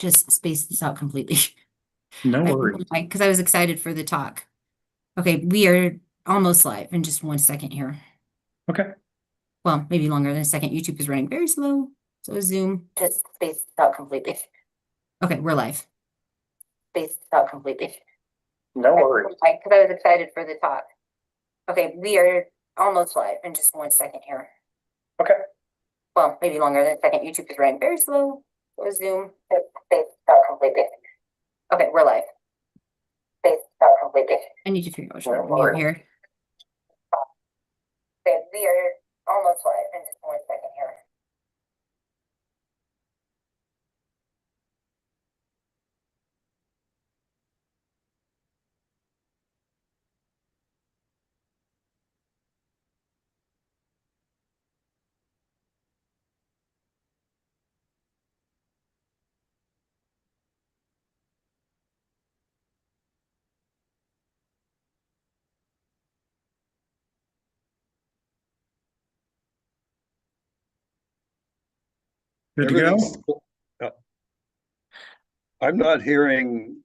just spaced this out completely. No I don't know worries. why, because I was excited for the talk. Okay, we are almost live in just 1 second here. Okay. Well, maybe longer than a second. YouTube is running very slow. So Zoom just spaced out completely. Okay, we're live. Spaced out completely. No worries. Because I was excited for the talk. Okay, we are almost live in just 1 second here. Okay. Well, maybe longer than a second. YouTube is running very slow. So Zoom just spaced out completely. Okay, we're live. Spaced out completely. I need to figure out which one we're here. Okay, we are almost live in just 1 second here. Good to Everything's, go? uh, I'm not hearing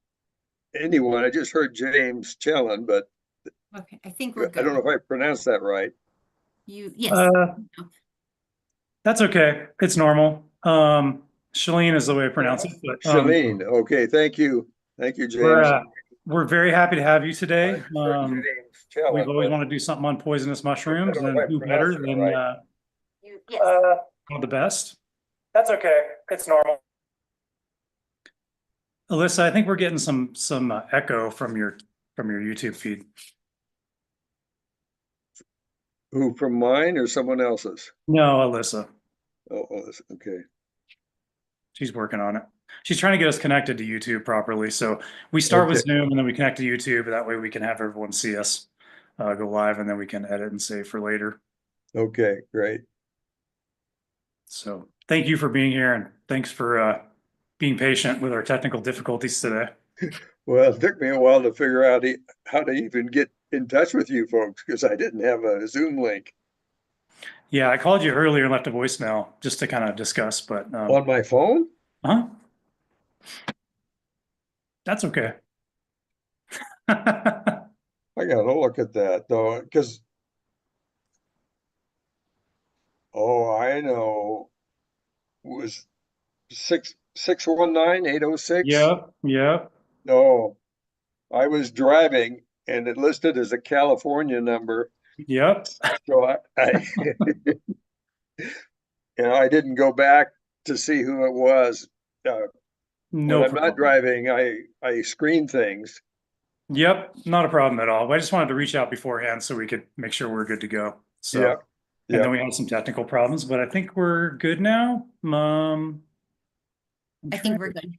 anyone. I just heard James Chellan, but Okay, I think we're I don't know good. if I pronounced that right. Yes. That's okay. It's normal. Shalene is the way I pronounce it, but Shalene. Okay, thank you. Thank you, we're James. uh, we're very happy to have you I today. just heard James We've Chellan, always but wanted to do something on poisonous I mushrooms, don't know and if I who better pronounced it than right. Yes. one of the best? That's okay. It's normal. Alyssa, I think we're getting some echo from your YouTube feed. Who, from mine or someone else's? No, Alyssa. Okay. She's working on it. She's trying to get us connected to YouTube properly. So we start with Okay. Zoom and then we connect to YouTube. That way we can have everyone see us go live, and then we can edit and save for later. Okay, great. So thank you for being here, and thanks for being patient with our technical difficulties today. Well, it took me a while to figure out how to even get in touch with you folks because I didn't have a Zoom link Yeah, I called you earlier and left a voicemail just to kind of discuss, but on my phone. huh? That's okay. I gotta look at that though, because I know it was 619-806. Yep, yep, No, I was driving and it listed as a California number. yep. So I didn't go back to see who it was. Uh, when No I'm not problem. driving, I screen things. Yep, not a problem at all. I just wanted to reach out beforehand so we could make sure we're good to go. So, Yep, and then yep. we had some technical problems, but I think we're good now. I think we're good.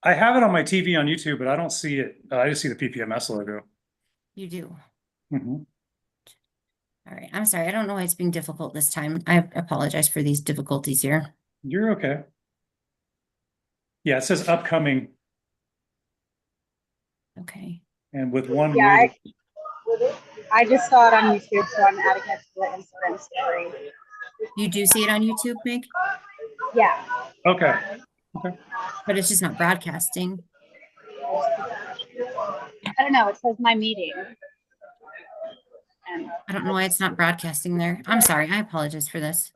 I have it on my TV on YouTube, but I don't see it. I just see the PPMS logo. You do. Mhm. All right. I'm sorry. I don't know why it's being difficult this time. I apologize for these difficulties here. You're okay. Yeah, it says upcoming, Okay. and with one Yeah, word. I just saw it on YouTube, so I'm adding it to the Instagram story. You do see it on YouTube, Meg, Yeah. Okay. Okay. but it's just not broadcasting. I don't know. It says my meeting. And I don't know why it's not broadcasting there. I'm sorry. I apologize for this.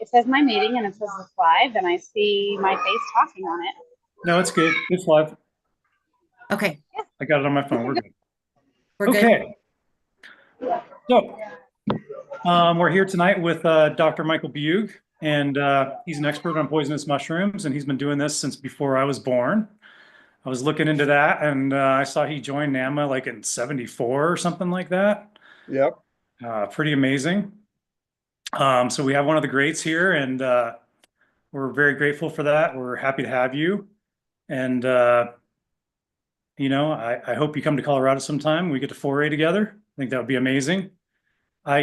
it says my meeting and it says it's live, and I see my face talking on it. No, it's good. It's live. Okay. I got it on my phone. We're good. We're good. Okay. So, we're here tonight with Dr. Michael Beug, and he's an expert on poisonous mushrooms, and he's been doing this since before I was born. I was looking into that, and I saw he joined NAMA like in '74 or something like that. Yep. Pretty amazing. So we have one of the greats here, and we're very grateful for that. We're happy to have you, and I hope you come to Colorado sometime. We get to foray together. I think that would be amazing. I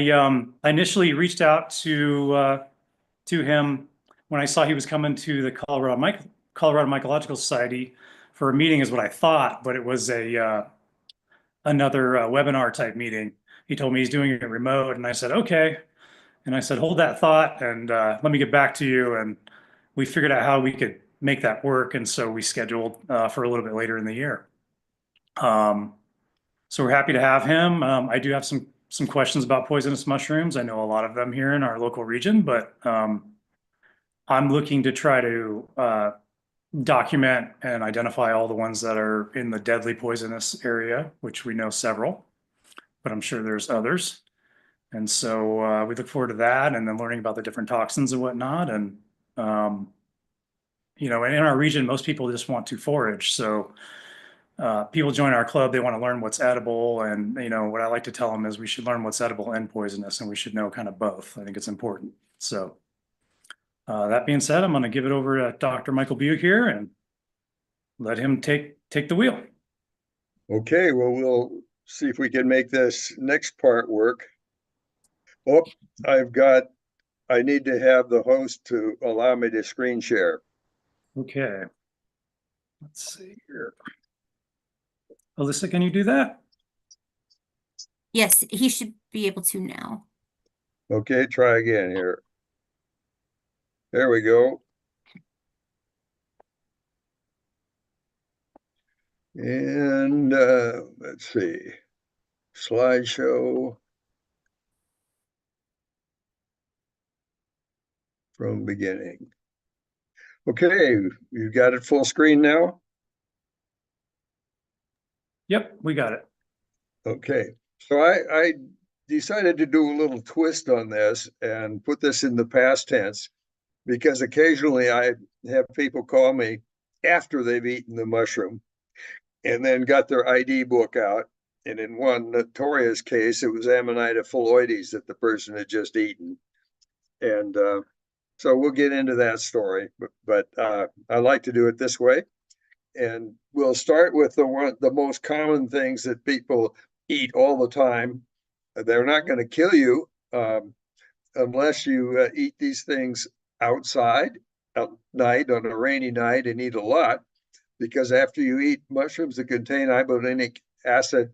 initially reached out to him when I saw he was coming to the Colorado Mycological Society for a meeting, is what I thought, but it was a another webinar type meeting. He told me he's doing it remote, and I said okay, and I said hold that thought, and let me get back to you. And we figured out how we could make that work. And so we scheduled for a little bit later in the year. So we're happy to have him. I do have some questions about poisonous mushrooms. I know a lot of them here in our local region, but I'm looking to try to document and identify all the ones that are in the deadly poisonous area, which we know several, but I'm sure there's others. And so we look forward to that, and then learning about the different toxins and whatnot. And you know, in our region, most people just want to forage. So people join our club, they want to learn what's edible. And, you know, what I like to tell them is we should learn what's edible and poisonous, and we should know kind of both. I think it's important. So that being said, I'm going to give it over to Dr. Michael Beug here and let him take the wheel. Okay, well, we'll see if we can make this next part work. Oh, I need to have the host to allow me to screen share. Okay. Let's see here. Alyssa, can you do that? Yes, he should be able to now. Okay, try again here. There we go. And let's see, slideshow from beginning. Okay, you got it full screen now? Yep, we got it. Okay, so I decided to do a little twist on this and put this in the past tense, because occasionally I have people call me after they've eaten the mushroom and then got their ID book out. And in one notorious case, it was Amanita phalloides that the person had just eaten. And so we'll get into that story, but I like to do it this way. And we'll start with the most common things that people eat all the time. They're not going to kill you unless you eat these things outside at night on a rainy night and eat a lot, because after you eat mushrooms that contain ibotenic acid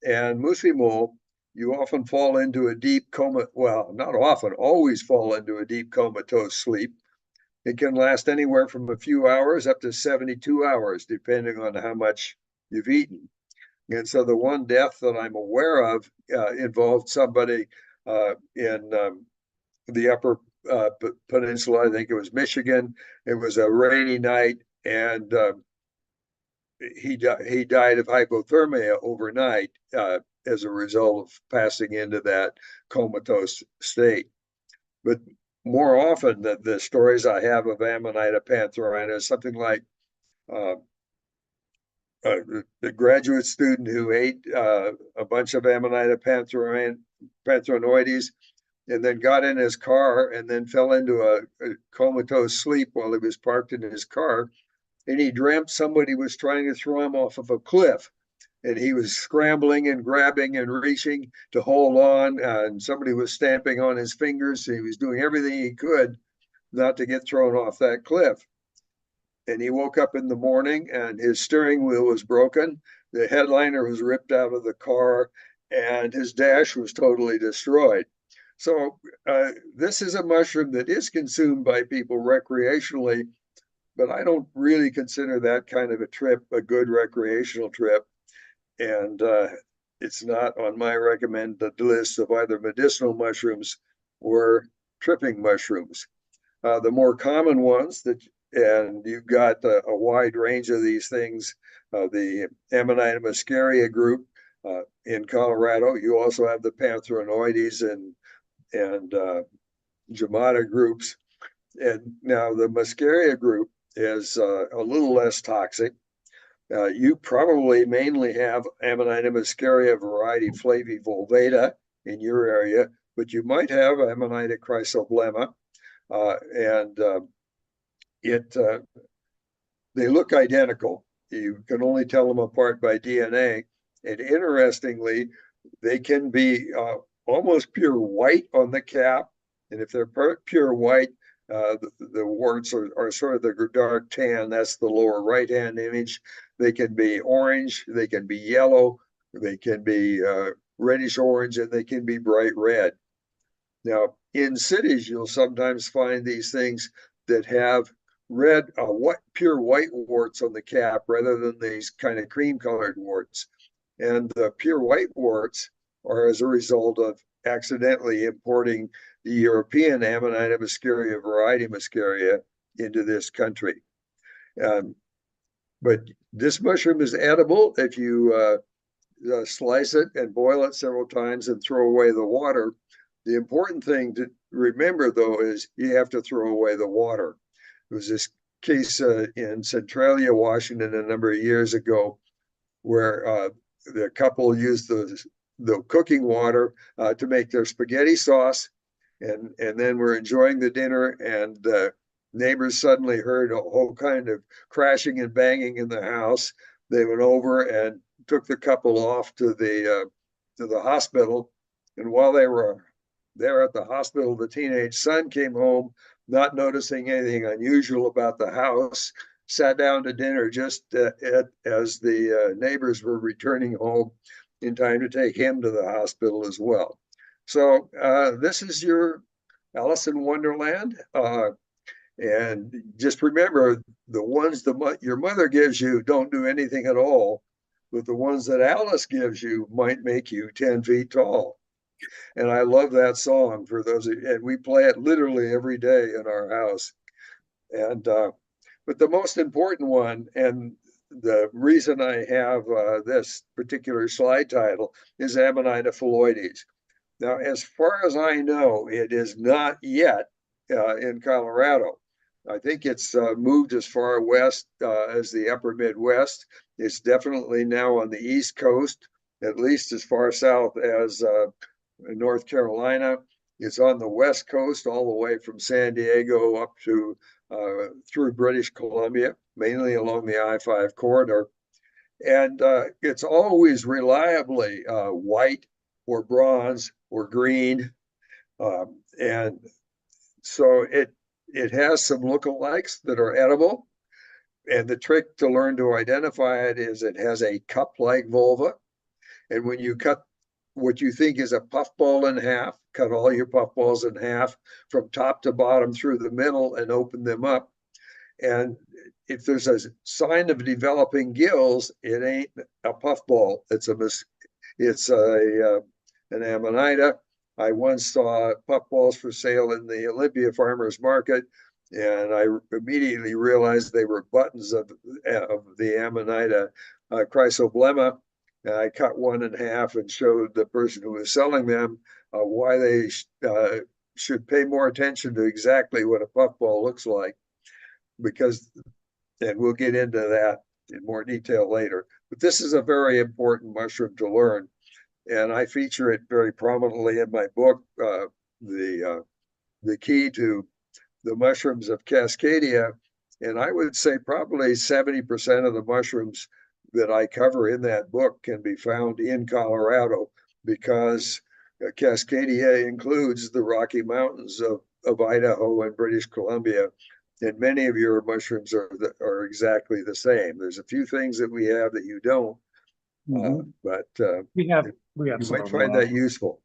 and muscimol, you often fall into a deep coma. Well, not often, always fall into a deep comatose sleep. It can last anywhere from a few hours up to 72 hours, depending on how much you've eaten. And so the one death that I'm aware of involved somebody in the upper peninsula. I think it was Michigan. It was a rainy night, and he died of hypothermia overnight as a result of passing into that comatose state. But more often, the stories I have of Amanita pantherina is something like the graduate student who ate a bunch of Amanita pantherinoides and then got in his car and then fell into a comatose sleep while he was parked in his car. And he dreamt somebody was trying to throw him off of a cliff. And he was scrambling and grabbing and reaching to hold on, and somebody was stamping on his fingers. He was doing everything he could not to get thrown off that cliff. And he woke up in the morning and his steering wheel was broken. The headliner was ripped out of the car and his dash was totally destroyed. So this is a mushroom that is consumed by people recreationally, but I don't really consider that kind of a trip a good recreational trip. And it's not on my recommended list of either medicinal mushrooms or tripping mushrooms. The more common ones and you've got a wide range of these things, the Amanita muscaria group in Colorado. You also have the pantherinoides and Jamata groups. And now the muscaria group is a little less toxic. You probably mainly have Amanita muscaria variety flavivulvata in your area, but you might have Amanita chrysoblema, and they look identical. You can only tell them apart by DNA. And interestingly, they can be almost pure white on the cap. And if they're pure white, the warts are sort of the dark tan. That's the lower right-hand image. They can be orange, they can be yellow, they can be reddish orange, and they can be bright red. Now, in cities, you'll sometimes find these things that have pure white warts on the cap rather than these kind of cream colored warts. And the pure white warts are as a result of accidentally importing the European Amanita muscaria variety muscaria into this country. But this mushroom is edible if you slice it and boil it several times and throw away the water. The important thing to remember, though, is you have to throw away the water. There was this case in Centralia, Washington, a number of years ago, where the couple used the cooking water to make their spaghetti sauce, and then were enjoying the dinner, and the neighbors suddenly heard a whole kind of crashing and banging in the house. They went over and took the couple off to the hospital, and while they were there at the hospital, the teenage son came home, not noticing anything unusual about the house, sat down to dinner just as the neighbors were returning home in time to take him to the hospital as well. So this is your Alice in Wonderland. And just remember, the ones your mother gives you don't do anything at all, but the ones that Alice gives you might make you 10 feet tall. And I love that song for those, and we play it literally every day in our house. And but the most important one, and the reason I have this particular slide title, is Amanita phalloides. Now, as far as I know, it is not yet in Colorado. I think it's moved as far west as the upper Midwest. It's definitely now on the East Coast, at least as far south as North Carolina. It's on the West Coast, all the way from San Diego up to through British Columbia, mainly along the I-5 corridor. And it's always reliably white or bronze or green. And so it has some lookalikes that are edible. And the trick to learn to identify it is it has a cup-like vulva. And when you cut what you think is a puffball in half, cut all your puffballs in half from top to bottom through the middle and open them up. And if there's a sign of developing gills, it ain't a puffball. It's an Amanita. I once saw puffballs for sale in the Olympia Farmers Market, and I immediately realized they were buttons of the Amanita chrysoblema. And I cut one in half and showed the person who was selling them why they should pay more attention to exactly what a puffball looks like, because, and we'll get into that in more detail later, but this is a very important mushroom to learn. And I feature it very prominently in my book, The Key to the Mushrooms of Cascadia. And I would say probably 70% of the mushrooms that I cover in that book can be found in Colorado, because Cascadia includes the Rocky Mountains of Idaho and British Columbia. And many of your mushrooms are exactly the same. There's a few things that we have that you don't, but We have you some might find that useful.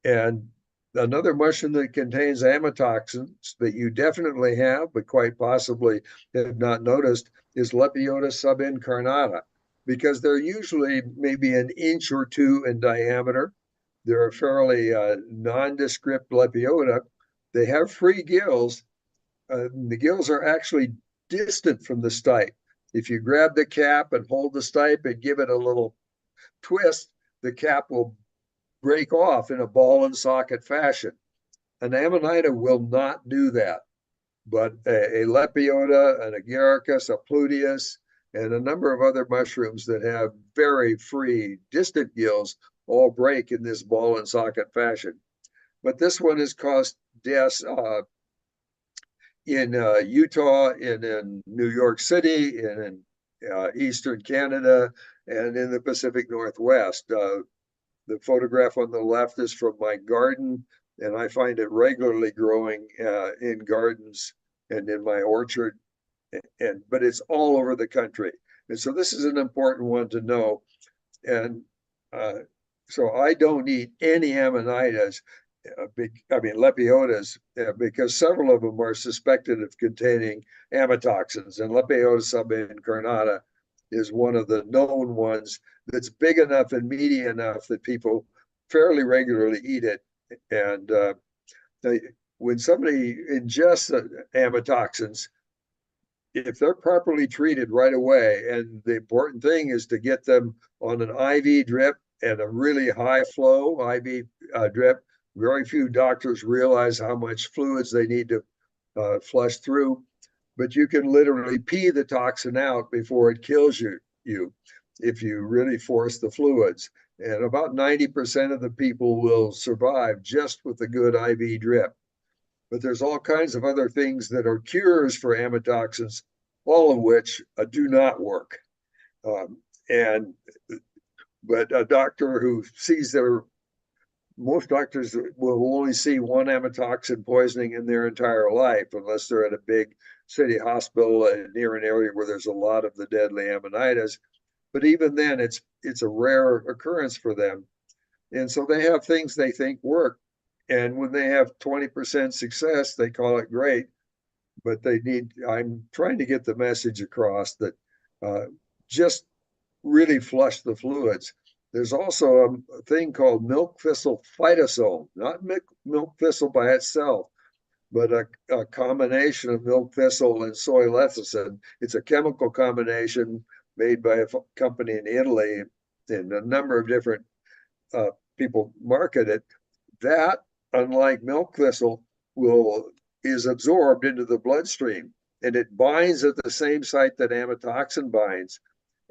And another mushroom that contains amatoxins that you definitely have, but quite possibly have not noticed, is Lepiota subincarnata, because they're usually maybe an inch or two in diameter. They're a fairly nondescript Lepiota. They have free gills. The gills are actually distant from the stipe. If you grab the cap and hold the stipe and give it a little twist, the cap will break off in a ball and socket fashion. An Amanita will not do that, but a Lepiota, an Agaricus, a Pluteus, and a number of other mushrooms that have very free, distant gills all break in this ball and socket fashion. But this one has caused deaths in Utah, in New York City, and in Eastern Canada, and in the Pacific Northwest. The photograph on the left is from my garden, and I find it regularly growing in gardens and in my orchard, but it's all over the country. And so this is an important one to know. And so I don't eat any Amanitas Lepiotas, because several of them are suspected of containing amatoxins, and Lepiota subincarnata is one of the known ones that's big enough and meaty enough that people fairly regularly eat it. And when somebody ingests amatoxins, if they're properly treated right away, and the important thing is to get them on an IV drip and a really high flow IV drip. Very few doctors realize how much fluids they need to flush through, but you can literally pee the toxin out before it kills you if you really force the fluids. And about 90% of the people will survive just with a good IV drip. But there's all kinds of other things that are cures for amatoxins, all of which do not work. But a doctor who sees most doctors will only see one amatoxin poisoning in their entire life, unless they're at a big city hospital near an area where there's a lot of the deadly amanitas. But even then, it's a rare occurrence for them. And so they have things they think work. And when they have 20% success, they call it great. But I'm trying to get the message across that just really flush the fluids. There's also a thing called milk thistle phytosome, not milk thistle by itself, but a combination of milk thistle and soy lecithin. It's a chemical combination made by a company in Italy, and a number of different people market it. That, unlike milk thistle, is absorbed into the bloodstream, and it binds at the same site that amatoxin binds,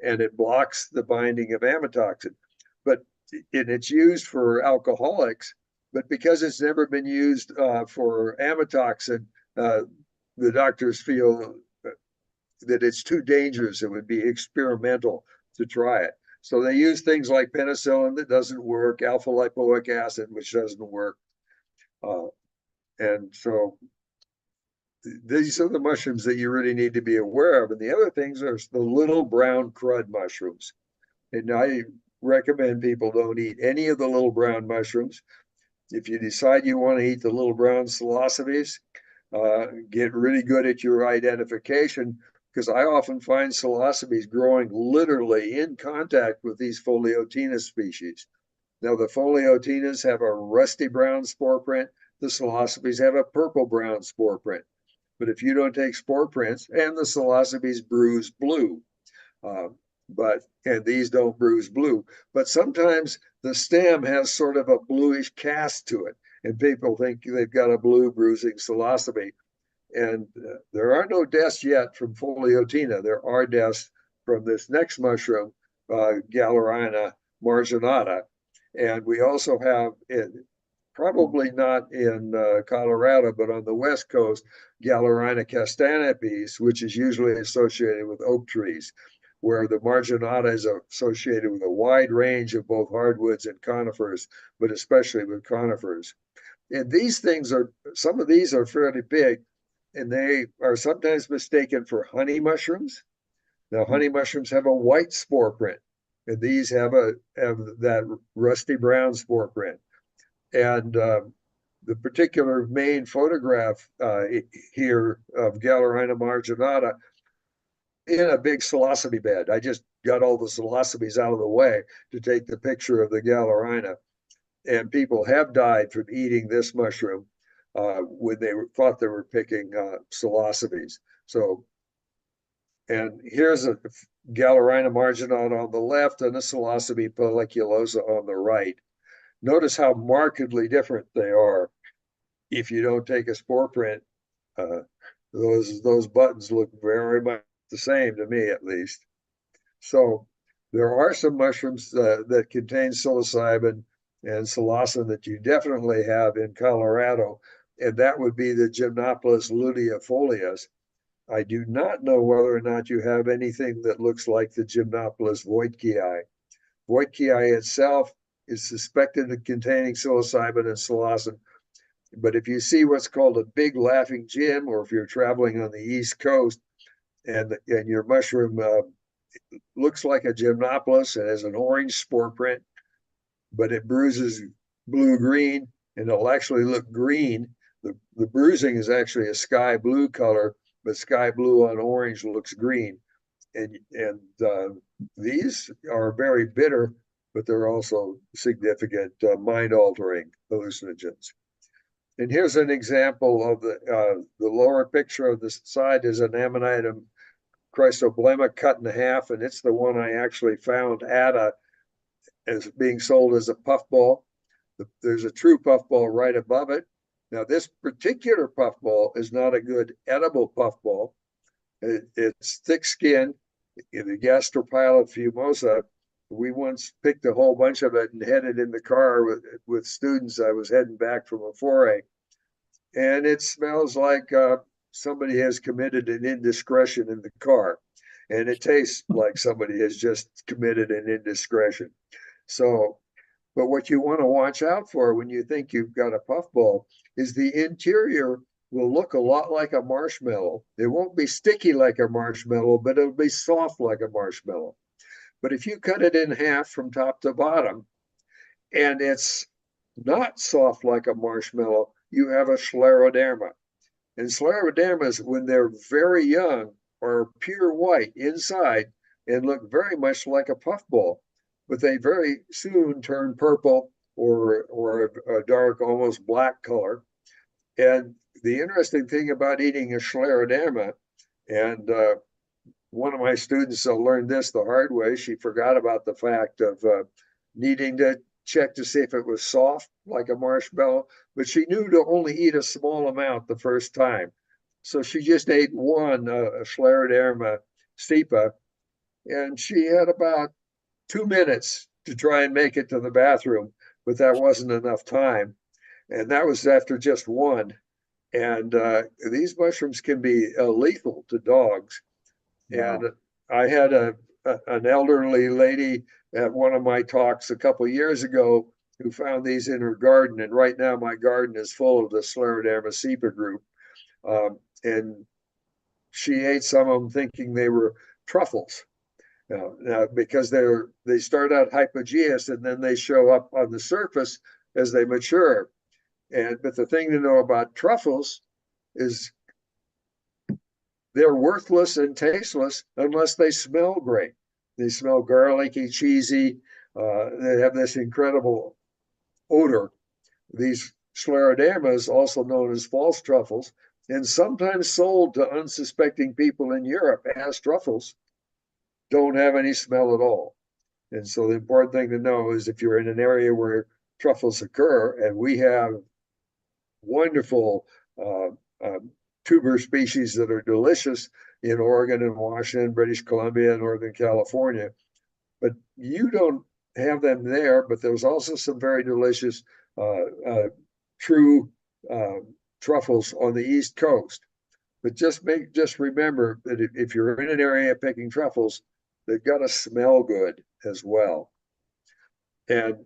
and it blocks the binding of amatoxin. But it's used for alcoholics, but because it's never been used for amatoxin, the doctors feel that it's too dangerous. It would be experimental to try it. So they use things like penicillin that doesn't work, alpha lipoic acid, which doesn't work. And so these are the mushrooms that you really need to be aware of. And the other things are the little brown crud mushrooms. And I recommend people don't eat any of the little brown mushrooms. If you decide you want to eat the little brown psilocybes, get really good at your identification, because I often find psilocybes growing literally in contact with these Foliotina species. Now, the Foliotinas have a rusty brown spore print. The psilocybes have a purple brown spore print. But if you don't take spore prints, and the psilocybes bruise blue, and these don't bruise blue, but sometimes the stem has sort of a bluish cast to it, and people think they've got a blue bruising psilocybe. And there are no deaths yet from Foliotina. There are deaths from this next mushroom, Galerina marginata. And we also have, probably not in Colorado, but on the West Coast, Galerina castanipes, which is usually associated with oak trees, where the marginata is associated with a wide range of both hardwoods and conifers, but especially with conifers. And some of these are fairly big, and they are sometimes mistaken for honey mushrooms. Now, honey mushrooms have a white spore print, and these have that rusty brown spore print. And the particular main photograph here of Galerina marginata in a big psilocybe bed. I just got all the psilocybes out of the way to take the picture of the Galerina. And people have died from eating this mushroom when they thought they were picking psilocybes. So, and here's a Galerina marginata on the left and a psilocybe folliculosa on the right. Notice how markedly different they are. If you don't take a spore print, those buttons look very much the same to me, at least. So there are some mushrooms that contain psilocybin and psilocin that you definitely have in Colorado, and that would be the Gymnopolis luteifolias. I do not know whether or not you have anything that looks like the Gymnopolis voitkii. Voitkii itself is suspected of containing psilocybin and psilocin, but if you see what's called a big laughing Jim, or if you're traveling on the East Coast and your mushroom looks like a Gymnopolis and has an orange spore print, but it bruises blue-green, and it'll actually look green. The bruising is actually a sky blue color, but sky blue on orange looks green. And these are very bitter, but they're also significant mind-altering hallucinogens. And here's an example of the lower picture of the side is an Amanitum chrysoblema cut in half, and it's the one I actually found as being sold as a puffball. There's a true puffball right above it. Now, this particular puffball is not a good edible puffball. It's thick skin. In the Gastropilot fumosa, we once picked a whole bunch of it and headed in the car with students. I was heading back from a foray, and it smells like somebody has committed an indiscretion in the car, and it tastes like somebody has just committed an indiscretion. So, but what you want to watch out for when you think you've got a puffball is the interior will look a lot like a marshmallow. It won't be sticky like a marshmallow, but it'll be soft like a marshmallow. But if you cut it in half from top to bottom and it's not soft like a marshmallow, you have a scleroderma. And sclerodermas, when they're very young, are pure white inside and look very much like a puffball, but they very soon turn purple or a dark, almost black color. And the interesting thing about eating a scleroderma, and one of my students learned this the hard way. She forgot about the fact of needing to check to see if it was soft like a marshmallow, but she knew to only eat a small amount the first time. So she just ate one scleroderma stipa, and she had about 2 minutes to try and make it to the bathroom, but that wasn't enough time. And that was after just one. And these mushrooms can be lethal to dogs. Wow. And I had an elderly lady at one of my talks a couple of years ago who found these in her garden. And right now my garden is full of the Scleroderma cepa group. And she ate some of them thinking they were truffles. Now, because they start out hypogeous and then they show up on the surface as they mature. But the thing to know about truffles is they're worthless and tasteless unless they smell great. They smell garlicky, cheesy. They have this incredible odor. These sclerodermas, also known as false truffles, and sometimes sold to unsuspecting people in Europe as truffles, don't have any smell at all. And so the important thing to know is if you're in an area where truffles occur, and we have wonderful tuber species that are delicious in Oregon and Washington, British Columbia, Northern California, but you don't have them there. But there's also some very delicious true truffles on the East Coast. But just remember that if you're in an area picking truffles, they've got to smell good as well. And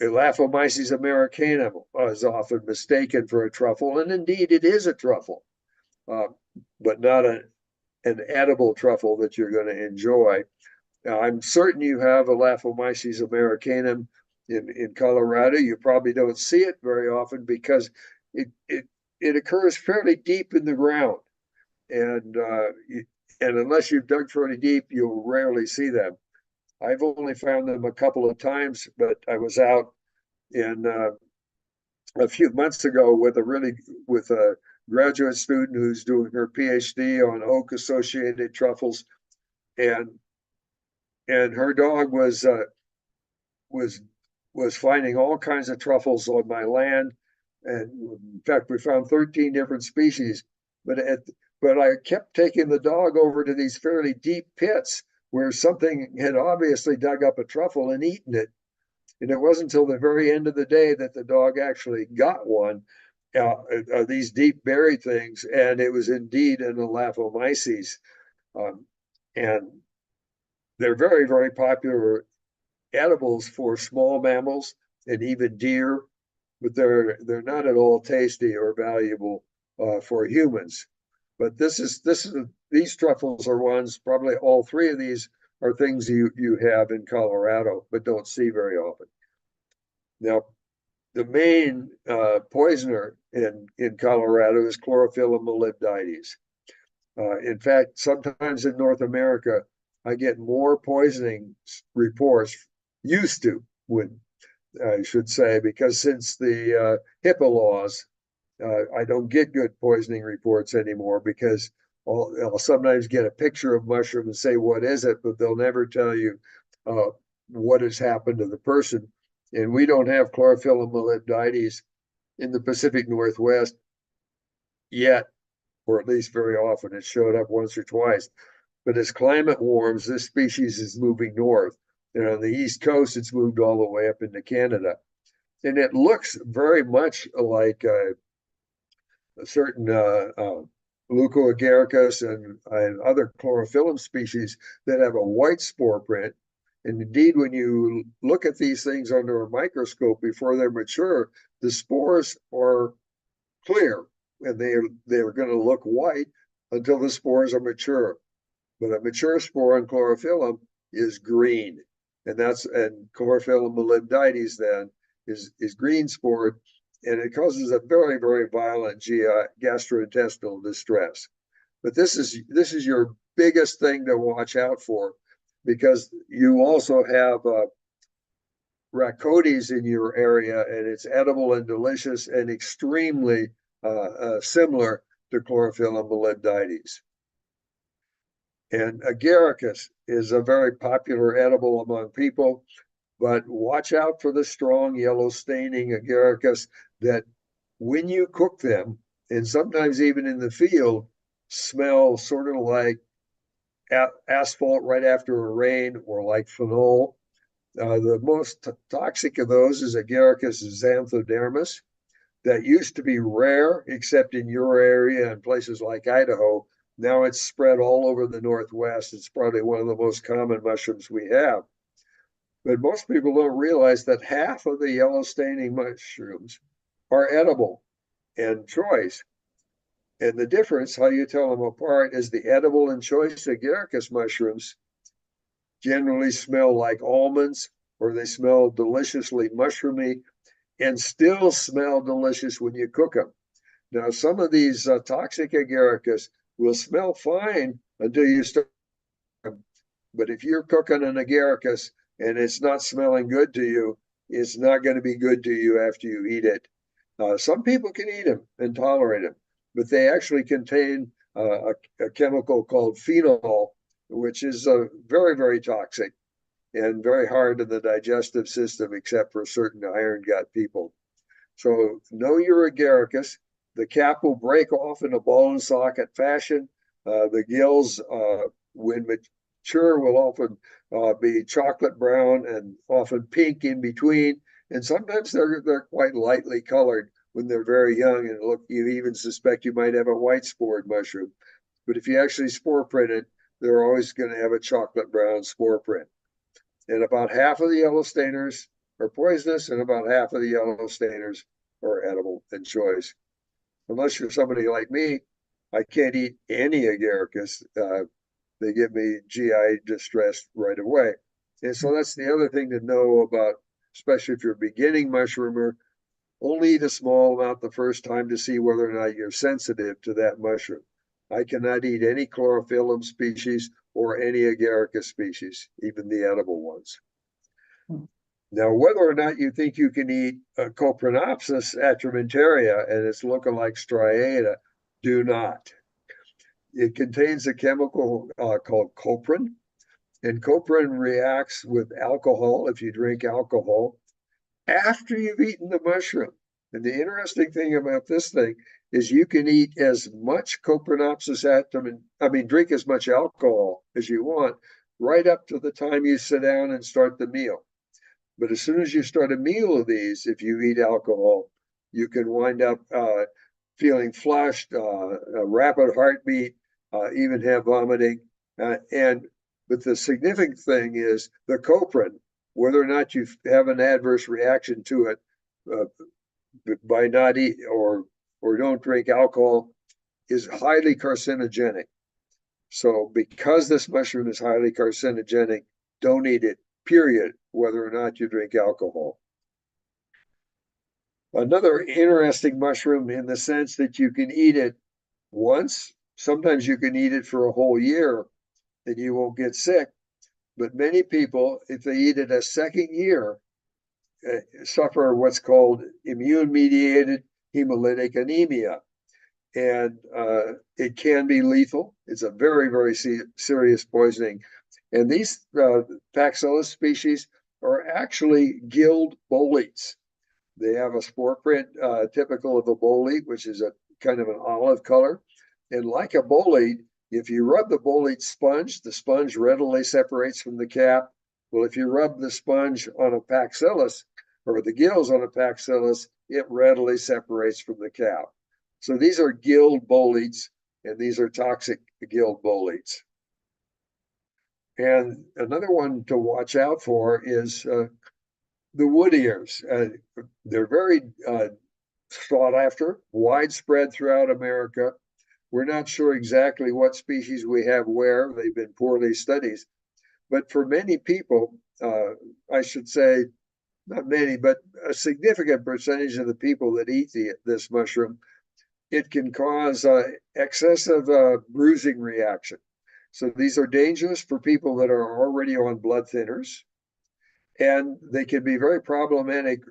Elaphomyces americanum is often mistaken for a truffle, and indeed it is a truffle, but not an edible truffle that you're going to enjoy. Now, I'm certain you have Elaphomyces americanum in Colorado. You probably don't see it very often because it occurs fairly deep in the ground, and unless you've dug fairly deep, you'll rarely see them. I've only found them a couple of times, but I was out in a few months ago with a graduate student who's doing her PhD on oak-associated truffles, and her dog was finding all kinds of truffles on my land, and in fact, we found 13 different species. But I kept taking the dog over to these fairly deep pits where something had obviously dug up a truffle and eaten it. And it wasn't until the very end of the day that the dog actually got one, these deep buried things, and it was indeed an Elaphomyces. And they're very, very popular edibles for small mammals and even deer, but they're not at all tasty or valuable for humans. But these truffles are ones, probably all three of these are things you have in Colorado, but don't see very often. Now, the main poisoner in Colorado is chlorophyllum molybdites. In fact, sometimes in North America, I get more poisoning reports, used to, would I should say, because since the HIPAA laws, I don't get good poisoning reports anymore because I'll sometimes get a picture of mushroom and say, what is it? But they'll never tell you what has happened to the person. And we don't have chlorophyllum molybdites in the Pacific Northwest yet, or at least very often. It showed up once or twice. But as climate warms, this species is moving north. And on the East Coast, it's moved all the way up into Canada. And it looks very much like a certain Leucoagaricus and other chlorophyllum species that have a white spore print. And indeed, when you look at these things under a microscope before they're mature, the spores are clear and they're going to look white until the spores are mature. But a mature spore on chlorophyllum is green. And chlorophyllum molybdites then is green spored, and it causes a very, very violent gastrointestinal distress. But this is your biggest thing to watch out for, because you also have Rhacodes in your area, and it's edible and delicious and extremely similar to chlorophyllum molybdites. And agaricus is a very popular edible among people, but watch out for the strong yellow staining agaricus that when you cook them, and sometimes even in the field, smell sort of like asphalt right after a rain, or like phenol. The most toxic of those is Agaricus xanthodermis. That used to be rare, except in your area and places like Idaho. Now it's spread all over the Northwest. It's probably one of the most common mushrooms we have. But most people don't realize that half of the yellow staining mushrooms are edible and choice. And the difference, how you tell them apart, is the edible and choice agaricus mushrooms generally smell like almonds, or they smell deliciously mushroomy and still smell delicious when you cook them. Now, some of these toxic agaricus will smell fine until you start. But if you're cooking an agaricus and it's not smelling good to you, it's not going to be good to you after you eat it. Some people can eat them and tolerate them, but they actually contain a chemical called phenol, which is very, very toxic and very hard in the digestive system, except for certain iron gut people. So know your agaricus. The cap will break off in a ball and socket fashion. The gills, when mature, will often be chocolate brown and often pink in between. And sometimes they're quite lightly colored when they're very young. And look, you even suspect you might have a white spored mushroom. But if you actually spore print it, they're always going to have a chocolate brown spore print. And about half of the yellow stainers are poisonous, and about half of the yellow stainers are edible and choice. Unless you're somebody like me, I can't eat any agaricus. They give me GI distress right away. And so that's the other thing to know about, especially if you're a beginning mushroomer. Only eat a small amount the first time to see whether or not you're sensitive to that mushroom. I cannot eat any chlorophyllum species or any agaricus species, even the edible ones. Now, whether or not you think you can eat Coprinopsis atramenteria and its lookalike striata, do not. It contains a chemical called coprin, and coprin reacts with alcohol if you drink alcohol after you've eaten the mushroom. And the interesting thing about this thing is you can eat as much Coprinopsis drink as much alcohol as you want, right up to the time you sit down and start the meal. But as soon as you start a meal of these, if you eat alcohol, you can wind up feeling flushed, a rapid heartbeat, even have vomiting. But the significant thing is the coprin, whether or not you have an adverse reaction to it by not eat or don't drink alcohol, is highly carcinogenic. So because this mushroom is highly carcinogenic, don't eat it, period, whether or not you drink alcohol. Another interesting mushroom in the sense that you can eat it once. Sometimes you can eat it for a whole year and you won't get sick. But many people, if they eat it a second year, suffer what's called immune-mediated hemolytic anemia. And it can be lethal. It's a very, very serious poisoning. And these Paxillus species are actually gilled boletes. They have a spore print typical of a bolete, which is a kind of an olive color. And like a bolete, if you rub the bolete sponge, the sponge readily separates from the cap. Well, if you rub the sponge on a Paxillus, or the gills on a Paxillus, it readily separates from the cap. So these are gilled boletes, and these are toxic gilled boletes. And another one to watch out for is the wood ears. They're very sought after, widespread throughout America. We're not sure exactly what species we have where. They've been poorly studied. But for many people, I should say, not many, but a significant percentage of the people that eat this mushroom, it can cause excessive bruising reaction. So these are dangerous for people that are already on blood thinners. And they can be very problematic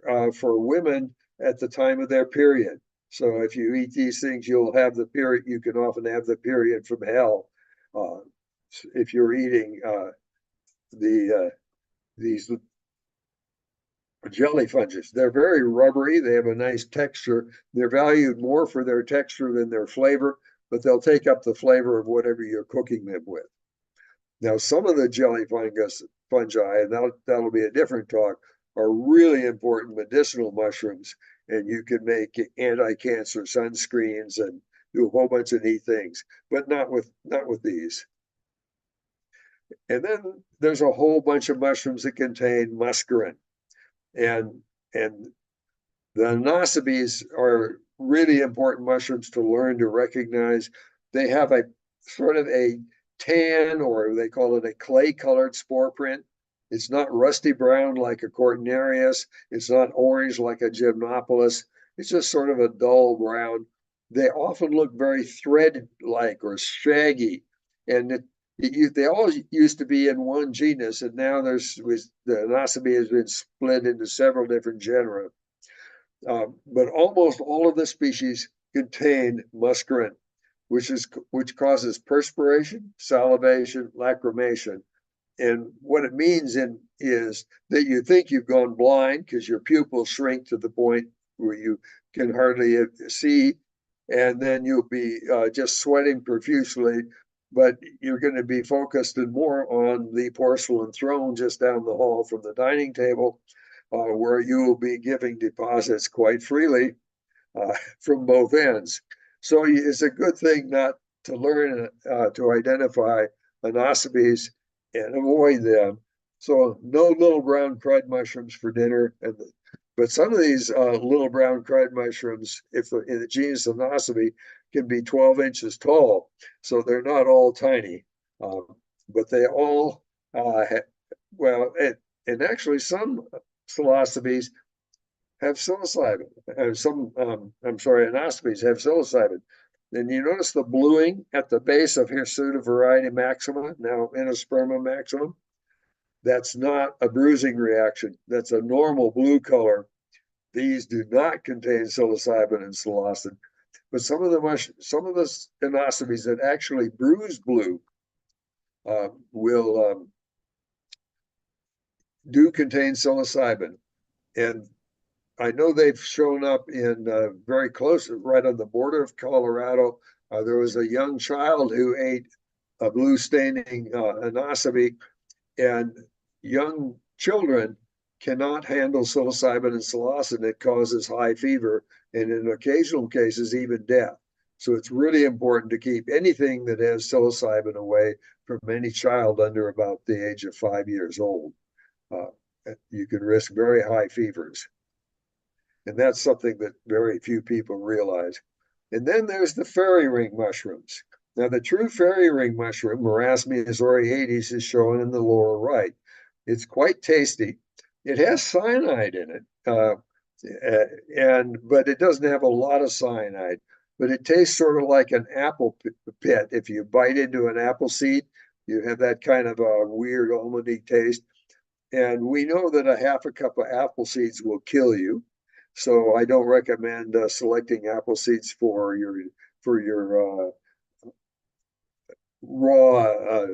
for women at the time of their period. So if you eat these things, you'll have the period. You can often have the period from hell if you're eating these jelly fungus. They're very rubbery. They have a nice texture. They're valued more for their texture than their flavor, but they'll take up the flavor of whatever you're cooking them with. Now, some of the jelly fungi, and that'll be a different talk, are really important medicinal mushrooms, and you can make anti-cancer sunscreens and do a whole bunch of neat things, but not with these. And then there's a whole bunch of mushrooms that contain muscarine, and the anosabes are really important mushrooms to learn to recognize. They have a sort of a tan, or they call it a clay-colored spore print. It's not rusty brown like a Cortinarius. It's not orange like a Gymnopolis. It's just sort of a dull brown. They often look very thread-like or shaggy, and they all used to be in one genus, and now the Anosabe has been split into several different genera. But almost all of the species contain muscarine, which causes perspiration, salivation, lacrimation. And what it means is that you think you've gone blind because your pupils shrink to the point where you can hardly see, and then you'll be just sweating profusely, but you're going to be focused and more on the porcelain throne just down the hall from the dining table, where you will be giving deposits quite freely from both ends. So it's a good thing not to learn to identify anosabes and avoid them. So no little brown crud mushrooms for dinner. But some of these little brown crud mushrooms, if in the genus Anosabe, can be 12 inches tall. So they're not all tiny, but they all and actually some psilocybes have psilocybin. Anosabes have psilocybin. And you notice the bluing at the base of Hirsuta variety maxima, now Anosperma maximum. That's not a bruising reaction. That's a normal blue color. These do not contain psilocybin and psilocin. But some of the anosabes that actually bruise blue will do contain psilocybin. And I know they've shown up in very close, right on the border of Colorado. There was a young child who ate a blue staining anosabe, and young children cannot handle psilocybin and psilocin. It causes high fever, and in occasional cases, even death. So it's really important to keep anything that has psilocybin away from any child under about the age of 5 years old. You can risk very high fevers. And that's something that very few people realize. And then there's the fairy ring mushrooms. Now, the true fairy ring mushroom, Marasmius aureatus, is shown in the lower right. It's quite tasty. It has cyanide in it. But it doesn't have a lot of cyanide, but it tastes sort of like an apple pit. If you bite into an apple seed, you have that kind of a weird almondy taste. And we know that a half a cup of apple seeds will kill you. So I don't recommend selecting apple seeds for your raw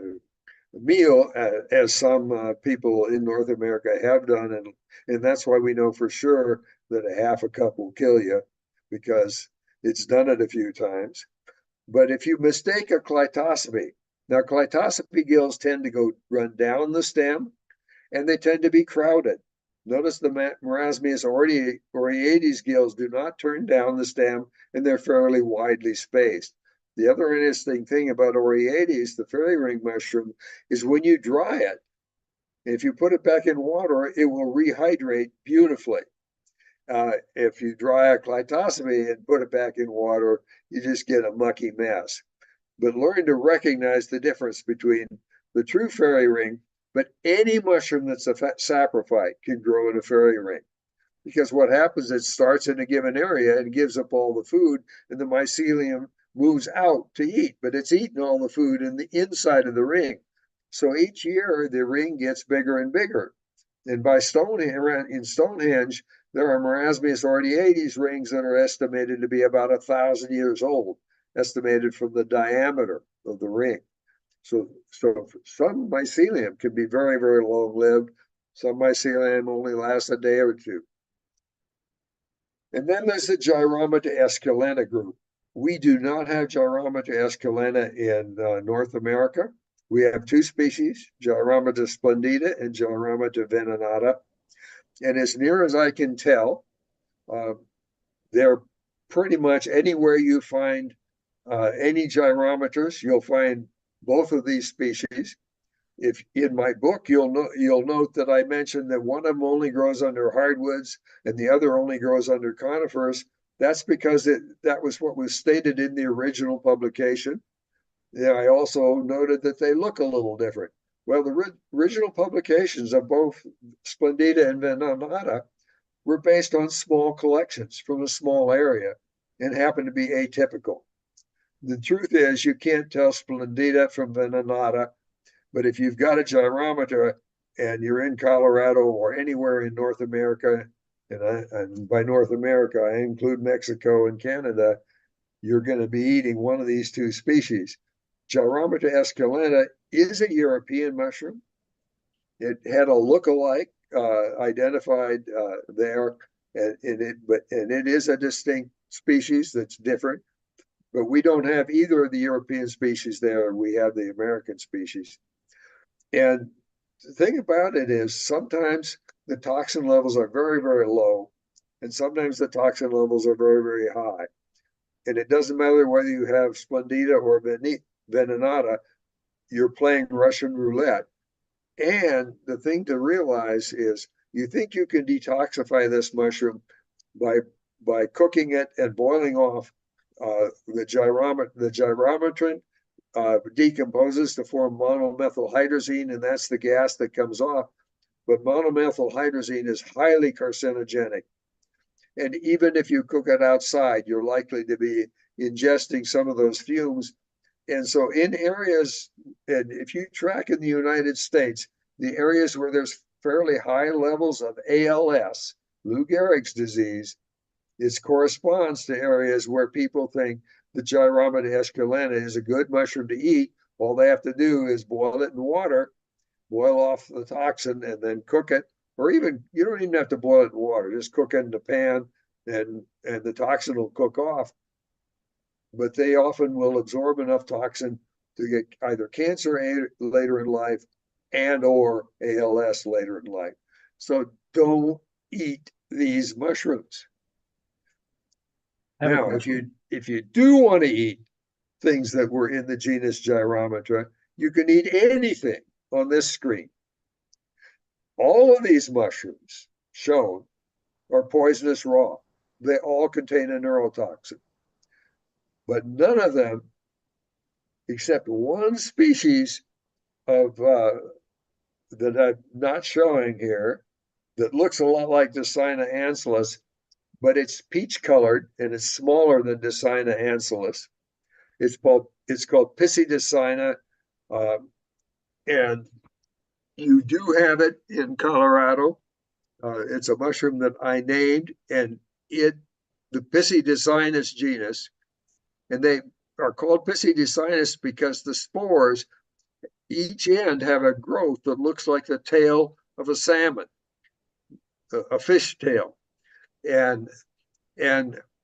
meal, as some people in North America have done, and that's why we know for sure that a half a cup will kill you, because it's done it a few times. But if you mistake a clitosome, now clitosome gills tend to go run down the stem, and they tend to be crowded. Notice the Marasmius aureates gills do not turn down the stem, and they're fairly widely spaced. The other interesting thing about aureates, the fairy ring mushroom, is when you dry it, if you put it back in water, it will rehydrate beautifully. If you dry a clitosome and put it back in water, you just get a mucky mess. But learn to recognize the difference between the true fairy ring, but any mushroom that's a saprophyte can grow in a fairy ring. Because what happens, it starts in a given area and gives up all the food, and the mycelium moves out to eat, but it's eaten all the food in the inside of the ring. So each year the ring gets bigger and bigger. And in Stonehenge, there are Marasmius aureates rings that are estimated to be about 1,000 years old, estimated from the diameter of the ring. So some mycelium can be very, very long lived. Some mycelium only lasts a day or two. And then there's the Gyromata esculenta group. We do not have Gyromata esculenta in North America. We have two species, Gyromata splendida and Gyromata venenata. And as near as I can tell, they're pretty much anywhere you find any gyrometers, you'll find both of these species. If in my book, you'll note that I mentioned that one of them only grows under hardwoods and the other only grows under conifers. That's because that was what was stated in the original publication. Yeah, I also noted that they look a little different. Well, the original publications of both Splendida and Venenata were based on small collections from a small area and happened to be atypical. The truth is, you can't tell Splendida from Venenata, but if you've got a gyrometa and you're in Colorado or anywhere in North America, and by North America, I include Mexico and Canada, you're going to be eating one of these two species. Gyromata esculenta is a European mushroom. It had a look-alike identified there, and it is a distinct species that's different. But we don't have either of the European species there. We have the American species. And the thing about it is sometimes the toxin levels are very, very low, and sometimes the toxin levels are very, very high. And it doesn't matter whether you have Splendida or Venenata, you're playing Russian roulette. And the thing to realize is you think you can detoxify this mushroom by cooking it and boiling off the gyrometrin decomposes to form monomethylhydrazine, and that's the gas that comes off. But monomethylhydrazine is highly carcinogenic. And even if you cook it outside, you're likely to be ingesting some of those fumes. And so in areas, and if you track in the United States, the areas where there's fairly high levels of ALS, Lou Gehrig's disease, it corresponds to areas where people think the Gyromata esculenta is a good mushroom to eat. All they have to do is boil it in water, boil off the toxin, and then cook it. Or even, you don't even have to boil it in water. Just cook it in the pan, and the toxin will cook off. But they often will absorb enough toxin to get either cancer later in life and or ALS later in life. So don't eat these mushrooms. Now, if you do want to eat things that were in the genus Gyromata, you can eat anything on this screen. All of these mushrooms shown are poisonous raw. They all contain a neurotoxin. But none of them, except one species of that I'm not showing here, that looks a lot like the Cyna ancellus, but it's peach colored and it's smaller than Dicina ancilis. It's called Piscidicina, and you do have it in Colorado. It's a mushroom that I named, and the Piscidicinus genus, and they are called Piscidicinus because the spores each end have a growth that looks like the tail of a salmon, a fish tail, and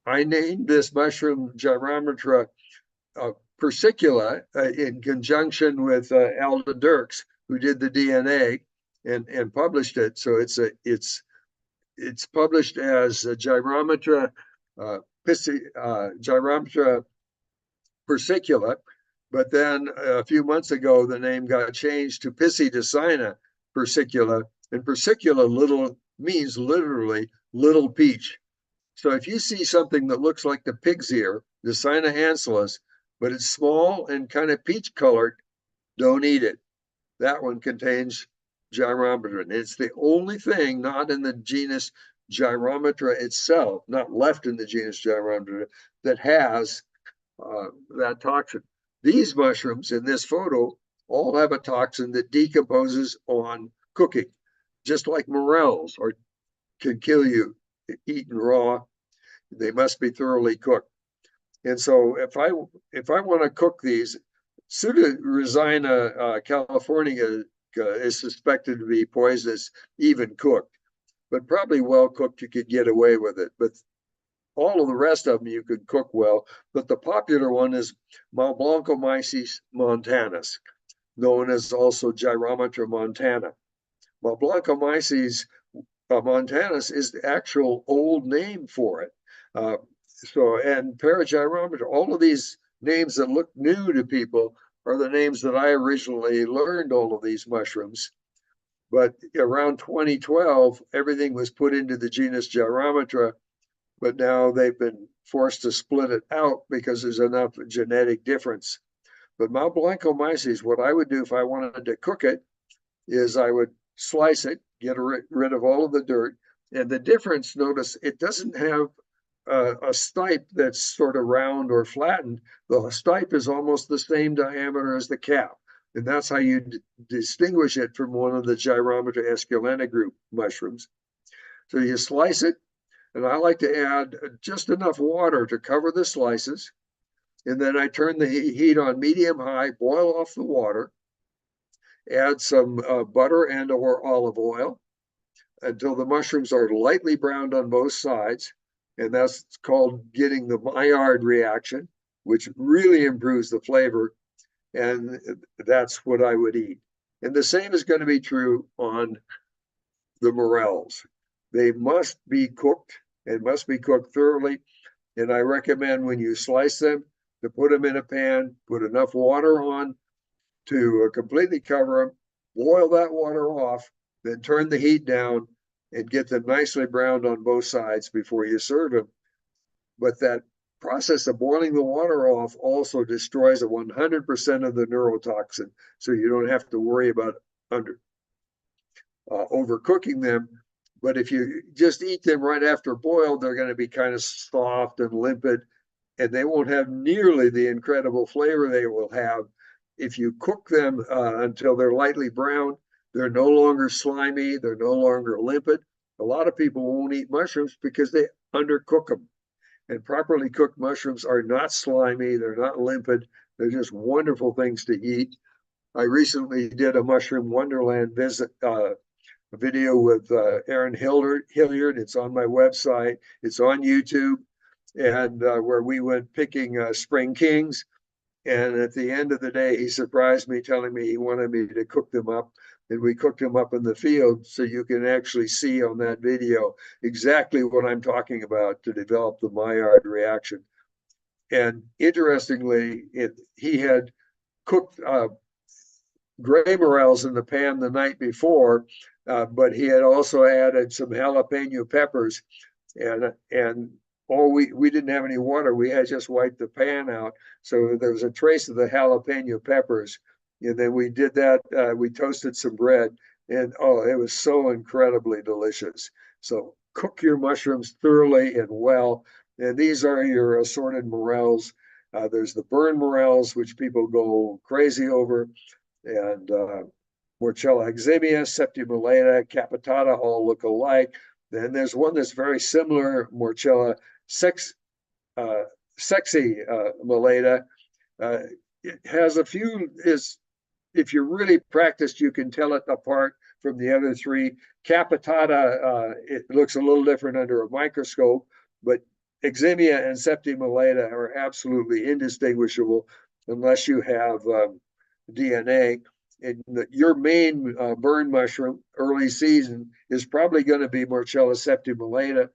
I named this mushroom Gyrometra persicula in conjunction with Alda Dirks, who did the DNA and published it. So it's published as Gyrometra Gyrometra persicula, but then a few months ago the name got changed to Piscidicina persicula, and persicula means literally little peach. So if you see something that looks like the pig's ear, Dicina ancilis, but it's small and kind of peach colored, don't eat it. That one contains gyrometrin. It's the only thing not in the genus Gyrometra itself, not left in the genus Gyrometra, that has that toxin. These mushrooms in this photo all have a toxin that decomposes on cooking, just like morels or can kill you eaten raw. They must be thoroughly cooked. And so if I want to cook these, Pseudoresina californica is suspected to be poisonous, even cooked, but probably well cooked, you could get away with it. But all of the rest of them you could cook well. But the popular one is Malblancomyces montanus, known as also Gyrometra montana. Malblancomyces montanus is the actual old name for it. And Paragyrometra, all of these names that look new to people are the names that I originally learned all of these mushrooms. But around 2012, everything was put into the genus Gyrometra, but now they've been forced to split it out because there's enough genetic difference. But Malblancomyces, what I would do if I wanted to cook it is I would slice it, get rid of all of the dirt. And the difference, notice, it doesn't have a stipe that's sort of round or flattened. The stipe is almost the same diameter as the cap. And that's how you distinguish it from one of the Gyrometra esculenta group mushrooms. So you slice it, and I like to add just enough water to cover the slices. And then I turn the heat on medium-high, boil off the water, add some butter and or olive oil until the mushrooms are lightly browned on both sides. And that's called getting the Maillard reaction, which really improves the flavor. And that's what I would eat. And the same is going to be true on the morels. They must be cooked and must be cooked thoroughly. And I recommend when you slice them to put them in a pan, put enough water on to completely cover them, boil that water off, then turn the heat down and get them nicely browned on both sides before you serve them. But that process of boiling the water off also destroys 100% of the neurotoxin, so you don't have to worry about overcooking them. But if you just eat them right after boiled, they're going to be kind of soft and limpid, and they won't have nearly the incredible flavor they will have if you cook them until they're lightly brown. They're no longer slimy. They're no longer limpid. A lot of people won't eat mushrooms because they undercook them. And properly cooked mushrooms are not slimy. They're not limpid. They're just wonderful things to eat. I recently did a Mushroom Wonderland visit video with Aaron Hilliard. It's on my website. It's on YouTube, and where we went picking spring kings. And at the end of the day, he surprised me, telling me he wanted me to cook them up. And we cooked them up in the field, so you can actually see on that video exactly what I'm talking about to develop the Maillard reaction. And interestingly, he had cooked gray morels in the pan the night before, but he had also added some jalapeno peppers, and we didn't have any water. We had just wiped the pan out, so there was a trace of the jalapeno peppers. And then we did that. We toasted some bread, and oh, it was so incredibly delicious. So cook your mushrooms thoroughly and well. And these are your assorted morels. There's the burn morels, which people go crazy over, and Morchella eximia, septimulata, capitata all look alike. Then there's one that's very similar, Morchella sexy melata. It has a few, if you're really practiced, you can tell it apart from the other three. Capitata, it looks a little different under a microscope, but eximia and septimulata are absolutely indistinguishable unless you have DNA. And your main burn mushroom early season is probably going to be Morchella septimulata,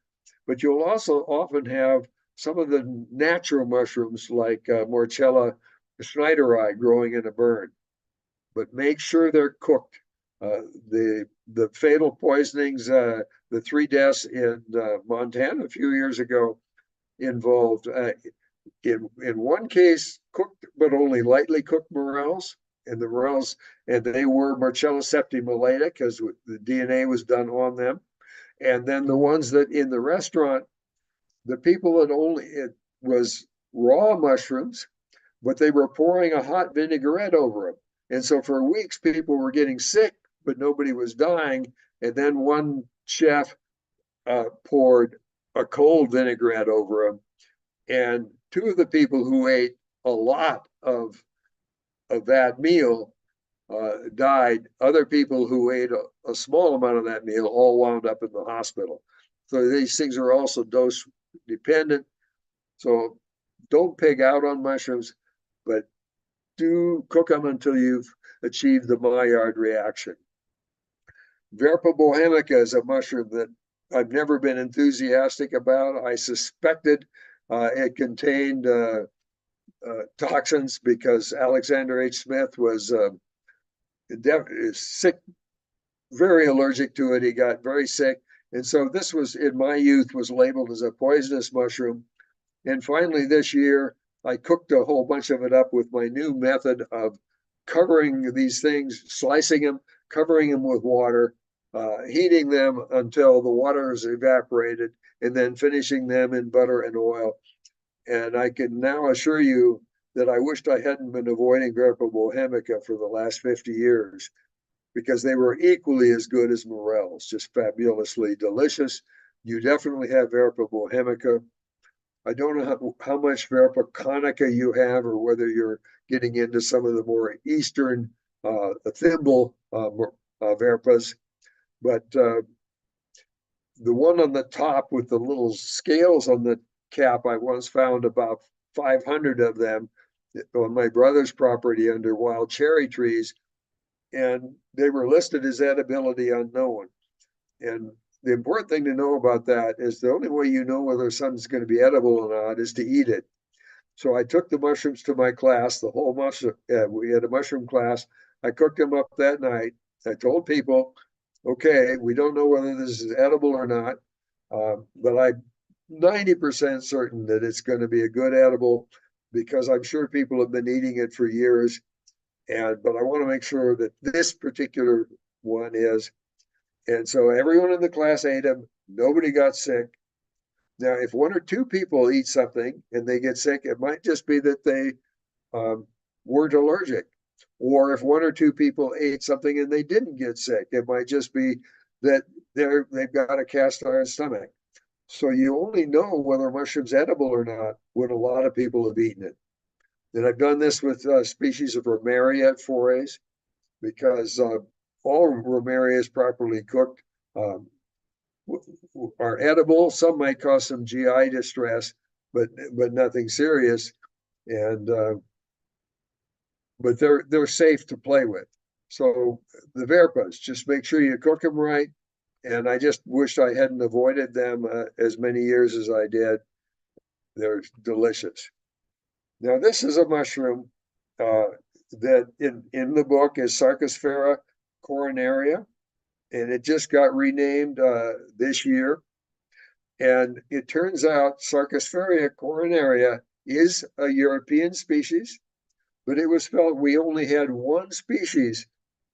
but you'll also often have some of the natural mushrooms like Morchella schneideri growing in a burn. But make sure they're cooked. The fatal poisonings, the 3 deaths in Montana a few years ago involved, in one case, cooked but only lightly cooked morels, and the morels, and they were Morchella septimulata because the DNA was done on them. And then the ones that in the restaurant, the people that only, it was raw mushrooms, but they were pouring a hot vinaigrette over them. And so for weeks, people were getting sick, but nobody was dying. And then one chef poured a cold vinaigrette over them. And 2 of the people who ate a lot of that meal died. Other people who ate a small amount of that meal all wound up in the hospital. So these things are also dose dependent. So don't pig out on mushrooms, but do cook them until you've achieved the Maillard reaction. Verpa bohemica is a mushroom that I've never been enthusiastic about. I suspected it contained toxins because Alexander H. Smith was sick, very allergic to it. He got very sick. And so this was, in my youth, was labeled as a poisonous mushroom. And finally this year, I cooked a whole bunch of it up with my new method of covering these things, slicing them, covering them with water, heating them until the water is evaporated, and then finishing them in butter and oil. And I can now assure you that I wished I hadn't been avoiding Verpa bohemica for the last 50 years, because they were equally as good as morels, just fabulously delicious. You definitely have Verpa bohemica. I don't know how much Verpa conica you have, or whether you're getting into some of the more eastern thimble Verpas, but the one on the top with the little scales on the cap, I once found about 500 of them on my brother's property under wild cherry trees, and they were listed as edibility unknown. And the important thing to know about that is the only way you know whether something's going to be edible or not is to eat it. So I took the mushrooms to my class, the whole mushroom, we had a mushroom class. I cooked them up that night. I told people, okay, we don't know whether this is edible or not, but I'm 90% certain that it's going to be a good edible, because I'm sure people have been eating it for years. But I want to make sure that this particular one is. And so everyone in the class ate them. Nobody got sick. Now, if 1 or 2 people eat something and they get sick, it might just be that they weren't allergic. Or if 1 or 2 people ate something and they didn't get sick, it might just be that they've got a cast iron stomach. So you only know whether a mushroom's edible or not when a lot of people have eaten it. And I've done this with species of Romaria at forays, because all Romarias properly cooked are edible. Some might cause some GI distress, but nothing serious. And but they're safe to play with. So the Verpas, just make sure you cook them right. And I just wished I hadn't avoided them as many years as I did. They're delicious. Now, this is a mushroom that in the book is Sarcosphaera coronaria, and it just got renamed this year. And it turns out Sarcosphaera coronaria is a European species, but it was felt we only had 1 species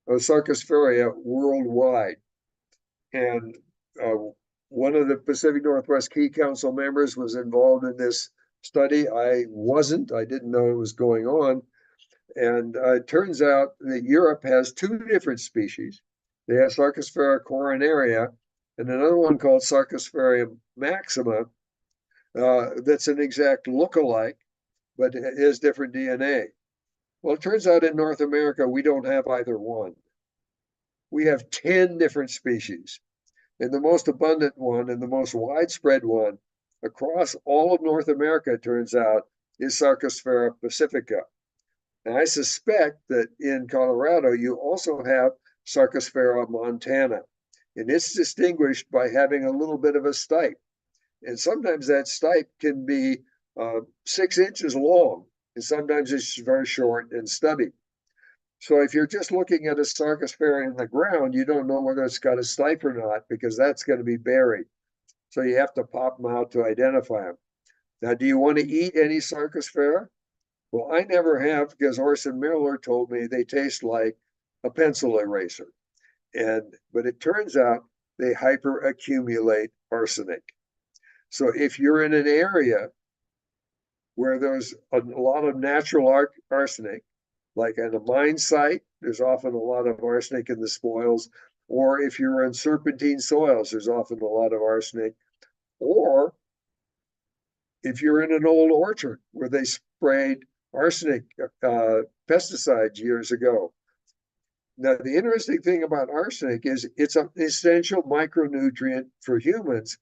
of Sarcosphaera worldwide. And one of the Pacific Northwest Key Council members was involved in this study. I wasn't, I didn't know it was going on. And it turns out that Europe has two different species. They have Sarcosphaera coronaria and another one called Sarcosphaera maxima that's an exact look-alike, but it has different DNA. Well, it turns out in North America, we don't have either one. We have 10 different species. And the most abundant one and the most widespread one across all of North America, it turns out, is Sarcosphaera pacifica. And I suspect that in Colorado, you also have Sarcosphaera montana, and it's distinguished by having a little bit of a stipe. And sometimes that stipe can be 6 inches long, and sometimes it's very short and stubby. So if you're just looking at a Sarcosphaera in the ground, you don't know whether it's got a stipe or not, because that's going to be buried. So you have to pop them out to identify them. Now, do you want to eat any Sarcosphaera? Well, I never have, because Orson Miller told me they taste like a pencil eraser. But it turns out they hyperaccumulate arsenic. So if you're in an area where there's a lot of natural arsenic, like at a mine site, there's often a lot of arsenic in the spoils. Or if you're in serpentine soils, there's often a lot of arsenic. Or if you're in an old orchard where they sprayed arsenic pesticides years ago. Now, the interesting thing about arsenic is it's an essential micronutrient for humans,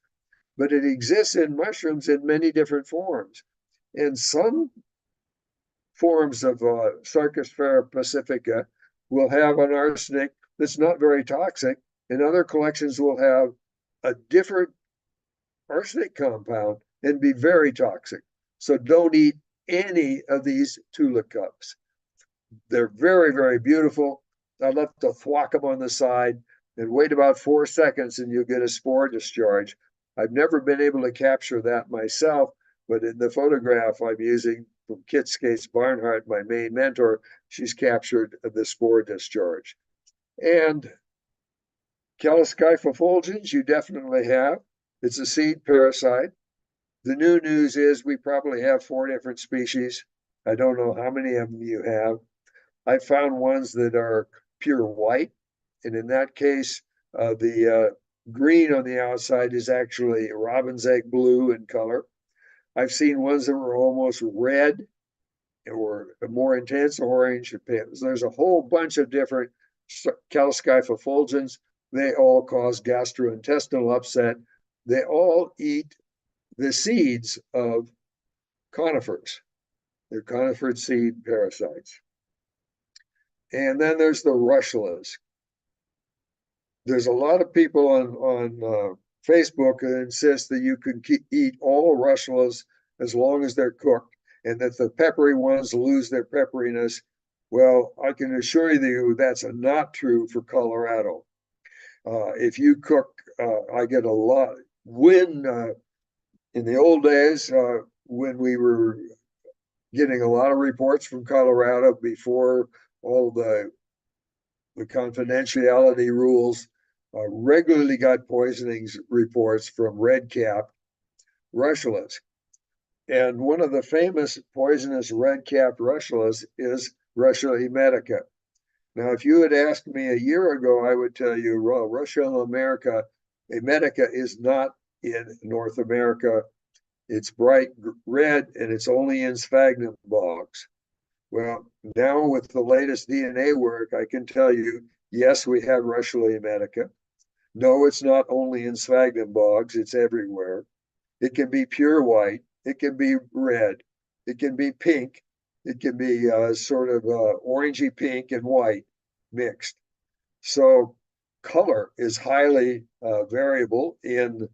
but it exists in mushrooms in many different forms. And some forms of Sarcosphaera pacifica will have an arsenic that's not very toxic, and other collections will have a different arsenic compound and be very toxic. So don't eat any of these tulip cups. They're very, very beautiful. I love to thwack them on the side and wait about 4 seconds and you'll get a spore discharge. I've never been able to capture that myself, but in the photograph I'm using from Kit Skates Barnhart, my main mentor, she's captured the spore discharge. And Caliscypha fulgens, you definitely have. It's a seed parasite. The new news is we probably have 4 different species. I don't know how many of them you have. I found ones that are pure white. And in that case, the green on the outside is actually robin's egg blue in color. I've seen ones that were almost red or a more intense orange. There's a whole bunch of different Caliscypha fulgens. They all cause gastrointestinal upset. They all eat the seeds of conifers. They're conifer seed parasites. And then there's the russulas. There's a lot of people on Facebook that insist that you can eat all russulas as long as they're cooked, and that the peppery ones lose their pepperiness. Well, I can assure you that's not true for Colorado. If you cook, I get a lot. When in the old days, when we were getting a lot of reports from Colorado before all the confidentiality rules, regularly got poisonings reports from red-capped russulas. And one of the famous poisonous red-capped russulas is Russula emetica. Now, if you had asked me a year ago, I would tell you, well, Russula emetica is not in North America. It's bright red and it's only in sphagnum bogs. Well, now with the latest DNA work, I can tell you, yes, we have Russula emetica. No, it's not only in sphagnum bogs, it's everywhere. It can be pure white, it can be red, it can be pink, it can be sort of orangey pink and white mixed. So color is highly variable in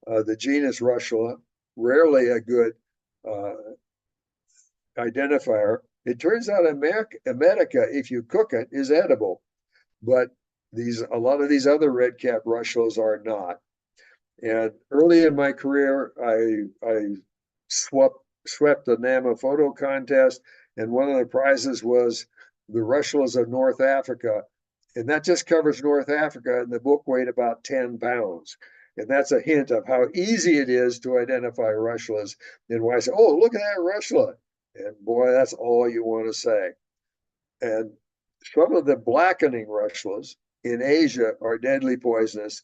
the genus Russula, rarely a good identifier. It turns out emetica, if you cook it, is edible, but a lot of these other red-capped russulas are not. And early in my career, I swept the NAMA photo contest, and one of the prizes was the russulas of North Africa, and that just covers North Africa, and the book weighed about 10 pounds. And that's a hint of how easy it is to identify rushlas and why I say, oh, look at that rushla. And boy, that's all you want to say. And some of the blackening rushlas in Asia are deadly poisonous.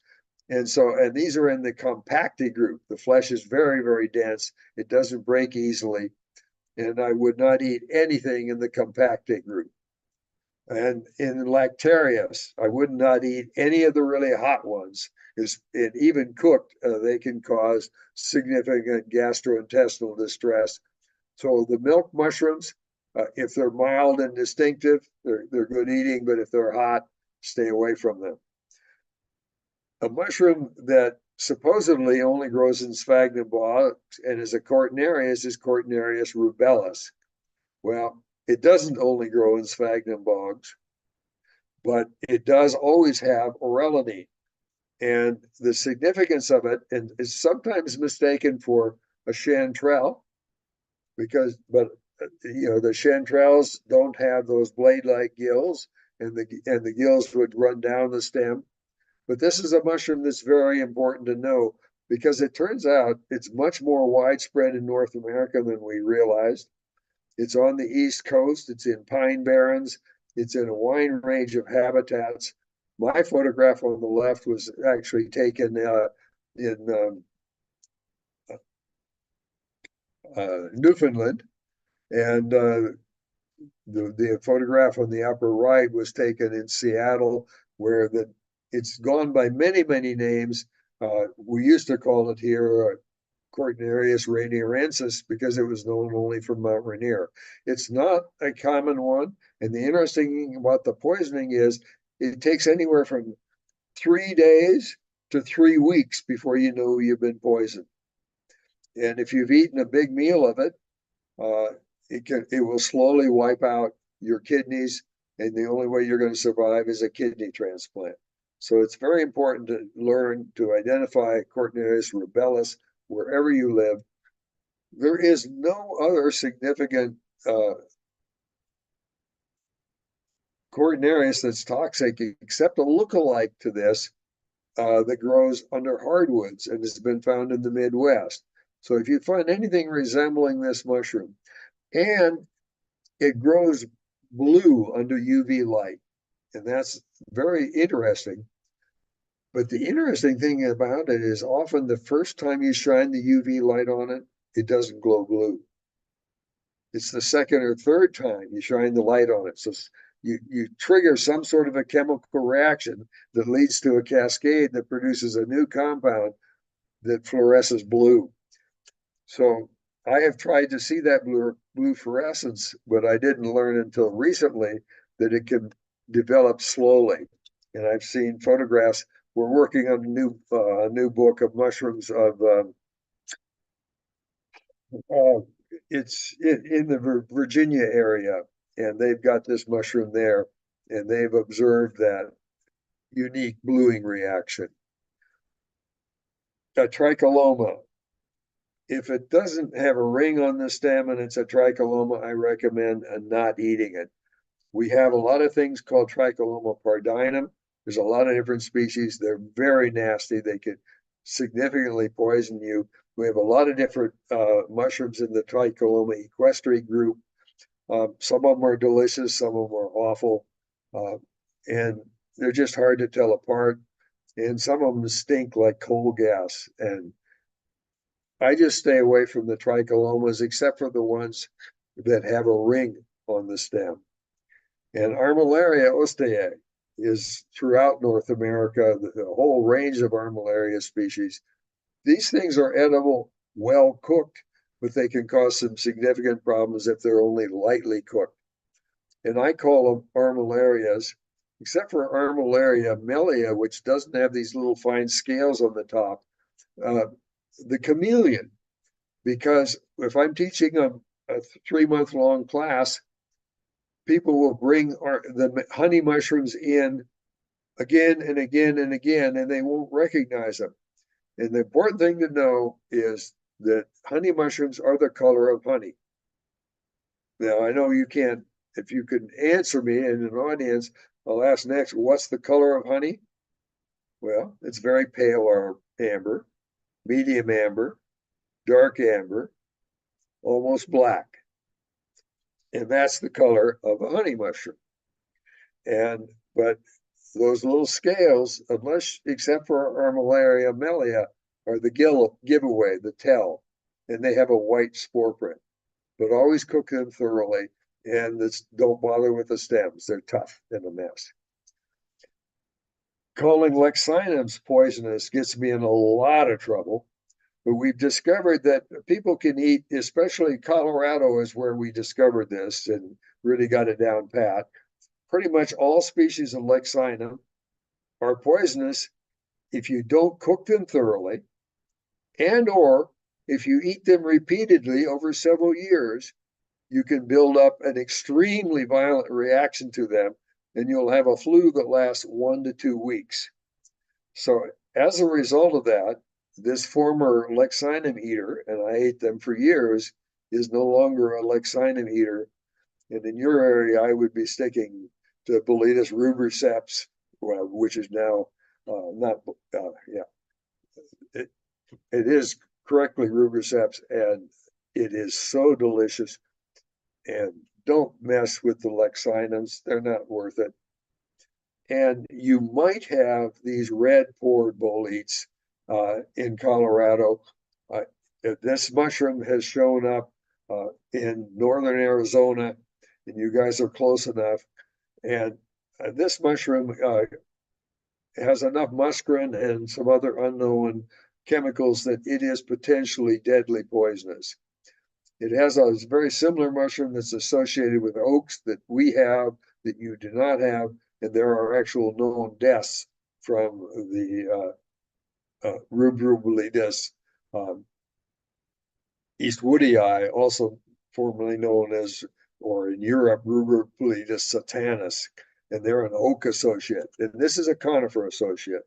And these are in the compacti group. The flesh is very, very dense. It doesn't break easily. And I would not eat anything in the compacti group. And in Lactarius, I would not eat any of the really hot ones. And even cooked, they can cause significant gastrointestinal distress. So the milk mushrooms, if they're mild and distinctive, they're good eating, but if they're hot, stay away from them. A mushroom that supposedly only grows in sphagnum bogs and is a Cortinarius is Cortinarius rubellus. Well, it doesn't only grow in sphagnum bogs, but it does always have aurelinine. And the significance of it is sometimes mistaken for a chanterelle, but the chanterelles don't have those blade-like gills, and the gills would run down the stem. But this is a mushroom that's very important to know, because it turns out it's much more widespread in North America than we realized. It's on the East Coast, it's in pine barrens, it's in a wide range of habitats. My photograph on the left was actually taken in Newfoundland, and the photograph on the upper right was taken in Seattle, where it's gone by many, many names. We used to call it here Cortinarius rainierensis because it was known only from Mount Rainier. It's not a common one. And the interesting thing about the poisoning is it takes anywhere from 3 days to 3 weeks before you know you've been poisoned. And if you've eaten a big meal of it, it will slowly wipe out your kidneys, and the only way you're going to survive is a kidney transplant. So it's very important to learn to identify Cortinarius rubellus wherever you live. There is no other significant Cortinarius that's toxic except a lookalike to this that grows under hardwoods and has been found in the Midwest. So if you find anything resembling this mushroom, and it grows blue under UV light, and that's very interesting. But the interesting thing about it is often the first time you shine the UV light on it, it doesn't glow blue. It's the second or third time you shine the light on it. So you trigger some sort of a chemical reaction that leads to a cascade that produces a new compound that fluoresces blue. So I have tried to see that blue fluorescence, but I didn't learn until recently that it can develop slowly. And I've seen photographs. We're working on a new book of mushrooms it's in the Virginia area, and they've got this mushroom there, and they've observed that unique bluing reaction. A tricholoma. If it doesn't have a ring on the stem and it's a tricholoma, I recommend not eating it. We have a lot of things called Tricholoma pardinum. There's a lot of different species. They're very nasty. They could significantly poison you. We have a lot of different mushrooms in the Tricholoma equestri group. Some of them are delicious, some of them are awful, and they're just hard to tell apart. And some of them stink like coal gas. And I just stay away from the tricholomas, except for the ones that have a ring on the stem. And Armillaria osteae is throughout North America, the whole range of Armillaria species. These things are edible, well cooked, but they can cause some significant problems if they're only lightly cooked. And I call them armillarias, except for Armillaria mellia, which doesn't have these little fine scales on the top, the chameleon. Because if I'm teaching a 3-month-long class, people will bring the honey mushrooms in again and again and again, and they won't recognize them. And the important thing to know is that honey mushrooms are the color of honey. Now, I know you can't, if you could answer me in an audience, I'll ask next, what's the color of honey? Well, it's very pale amber, medium amber, dark amber, almost black. And that's the color of a honey mushroom. But those little scales, except for Armillaria mellia, are the giveaway, the tell. And they have a white spore print. But always cook them thoroughly, and don't bother with the stems. They're tough and a mess. Calling Lexinums poisonous gets me in a lot of trouble, but we've discovered that people can eat, especially Colorado is where we discovered this and really got it down pat. Pretty much all species of Lexinum are poisonous if you don't cook them thoroughly, and or if you eat them repeatedly over several years, you can build up an extremely violent reaction to them, and you'll have a flu that lasts 1 to 2 weeks. So as a result of that, this former Lexinum eater, and I ate them for years, is no longer a Lexinum eater. And in your area, I would be sticking to Boletus rubriceps, which is now it is correctly rubriceps, and it is so delicious. And don't mess with the Lexinums. They're not worth it. And you might have these red pored boletes in Colorado. This mushroom has shown up in northern Arizona, and you guys are close enough. And this mushroom has enough muscarine and some other unknown chemicals that it is potentially deadly poisonous. It has a very similar mushroom that's associated with oaks that we have that you do not have, and there are actual known deaths from the Rubruboletus eastwoodii, also formerly known as, or in Europe, Rubruboletus satanus, and they're an oak associate. And this is a conifer associate.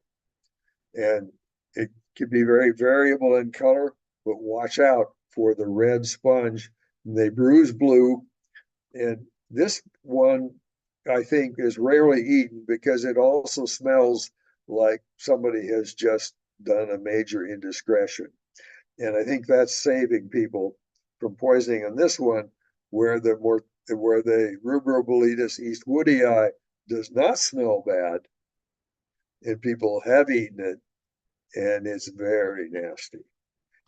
And it can be very variable in color, but watch out for the red sponge. They bruise blue. And this one, I think, is rarely eaten because it also smells like somebody has just done a major indiscretion. And I think that's saving people from poisoning on this one, where the Rubruboletus eastwoodii does not smell bad, and people have eaten it, and it's very nasty.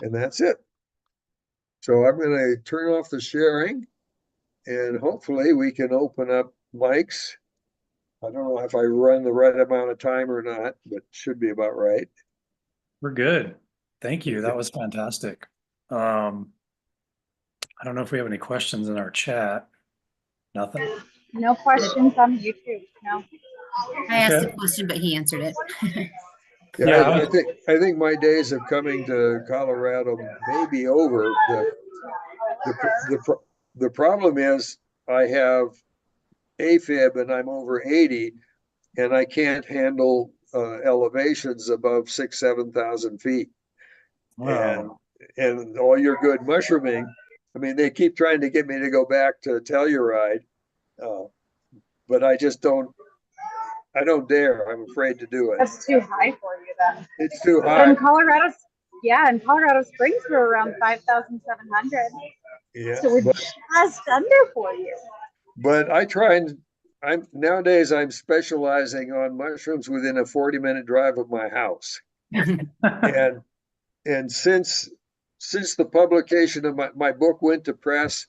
And that's it. So I'm going to turn off the sharing, and hopefully we can open up mics. I don't know if I run the right amount of time or not, but should be about right. We're good. Thank you. That was fantastic. I don't know if we have any questions in our chat. Nothing? No questions on YouTube. No. I asked Okay. a question, but he answered it. Yeah. I think my days of coming to Colorado may be over. The problem is I have AFib and I'm over 80, and I can't handle elevations above 6,000-7,000 feet. Wow. And all your good mushrooming, I mean, they keep trying to get me to go back to Telluride, but I don't dare. I'm afraid to do it. That's too high for you then. It's too But high. in Colorado, in Colorado Springs, we're around 5,700. Yeah, So we're just under for you. but I try and nowadays I'm specializing on mushrooms within a 40-minute drive of my house. And since the publication of my book went to press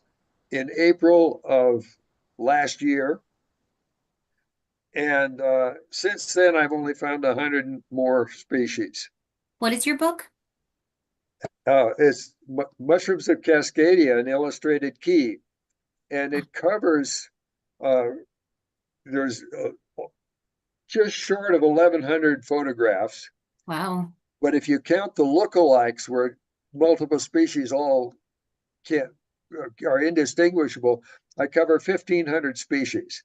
in April of last year, and since then I've only found 100 more species. What is your book? It's Mushrooms of Cascadia, an illustrated key, and it covers there's just short of 1,100 photographs. Wow. But if you count the lookalikes, where multiple species all are indistinguishable, I cover 1,500 species.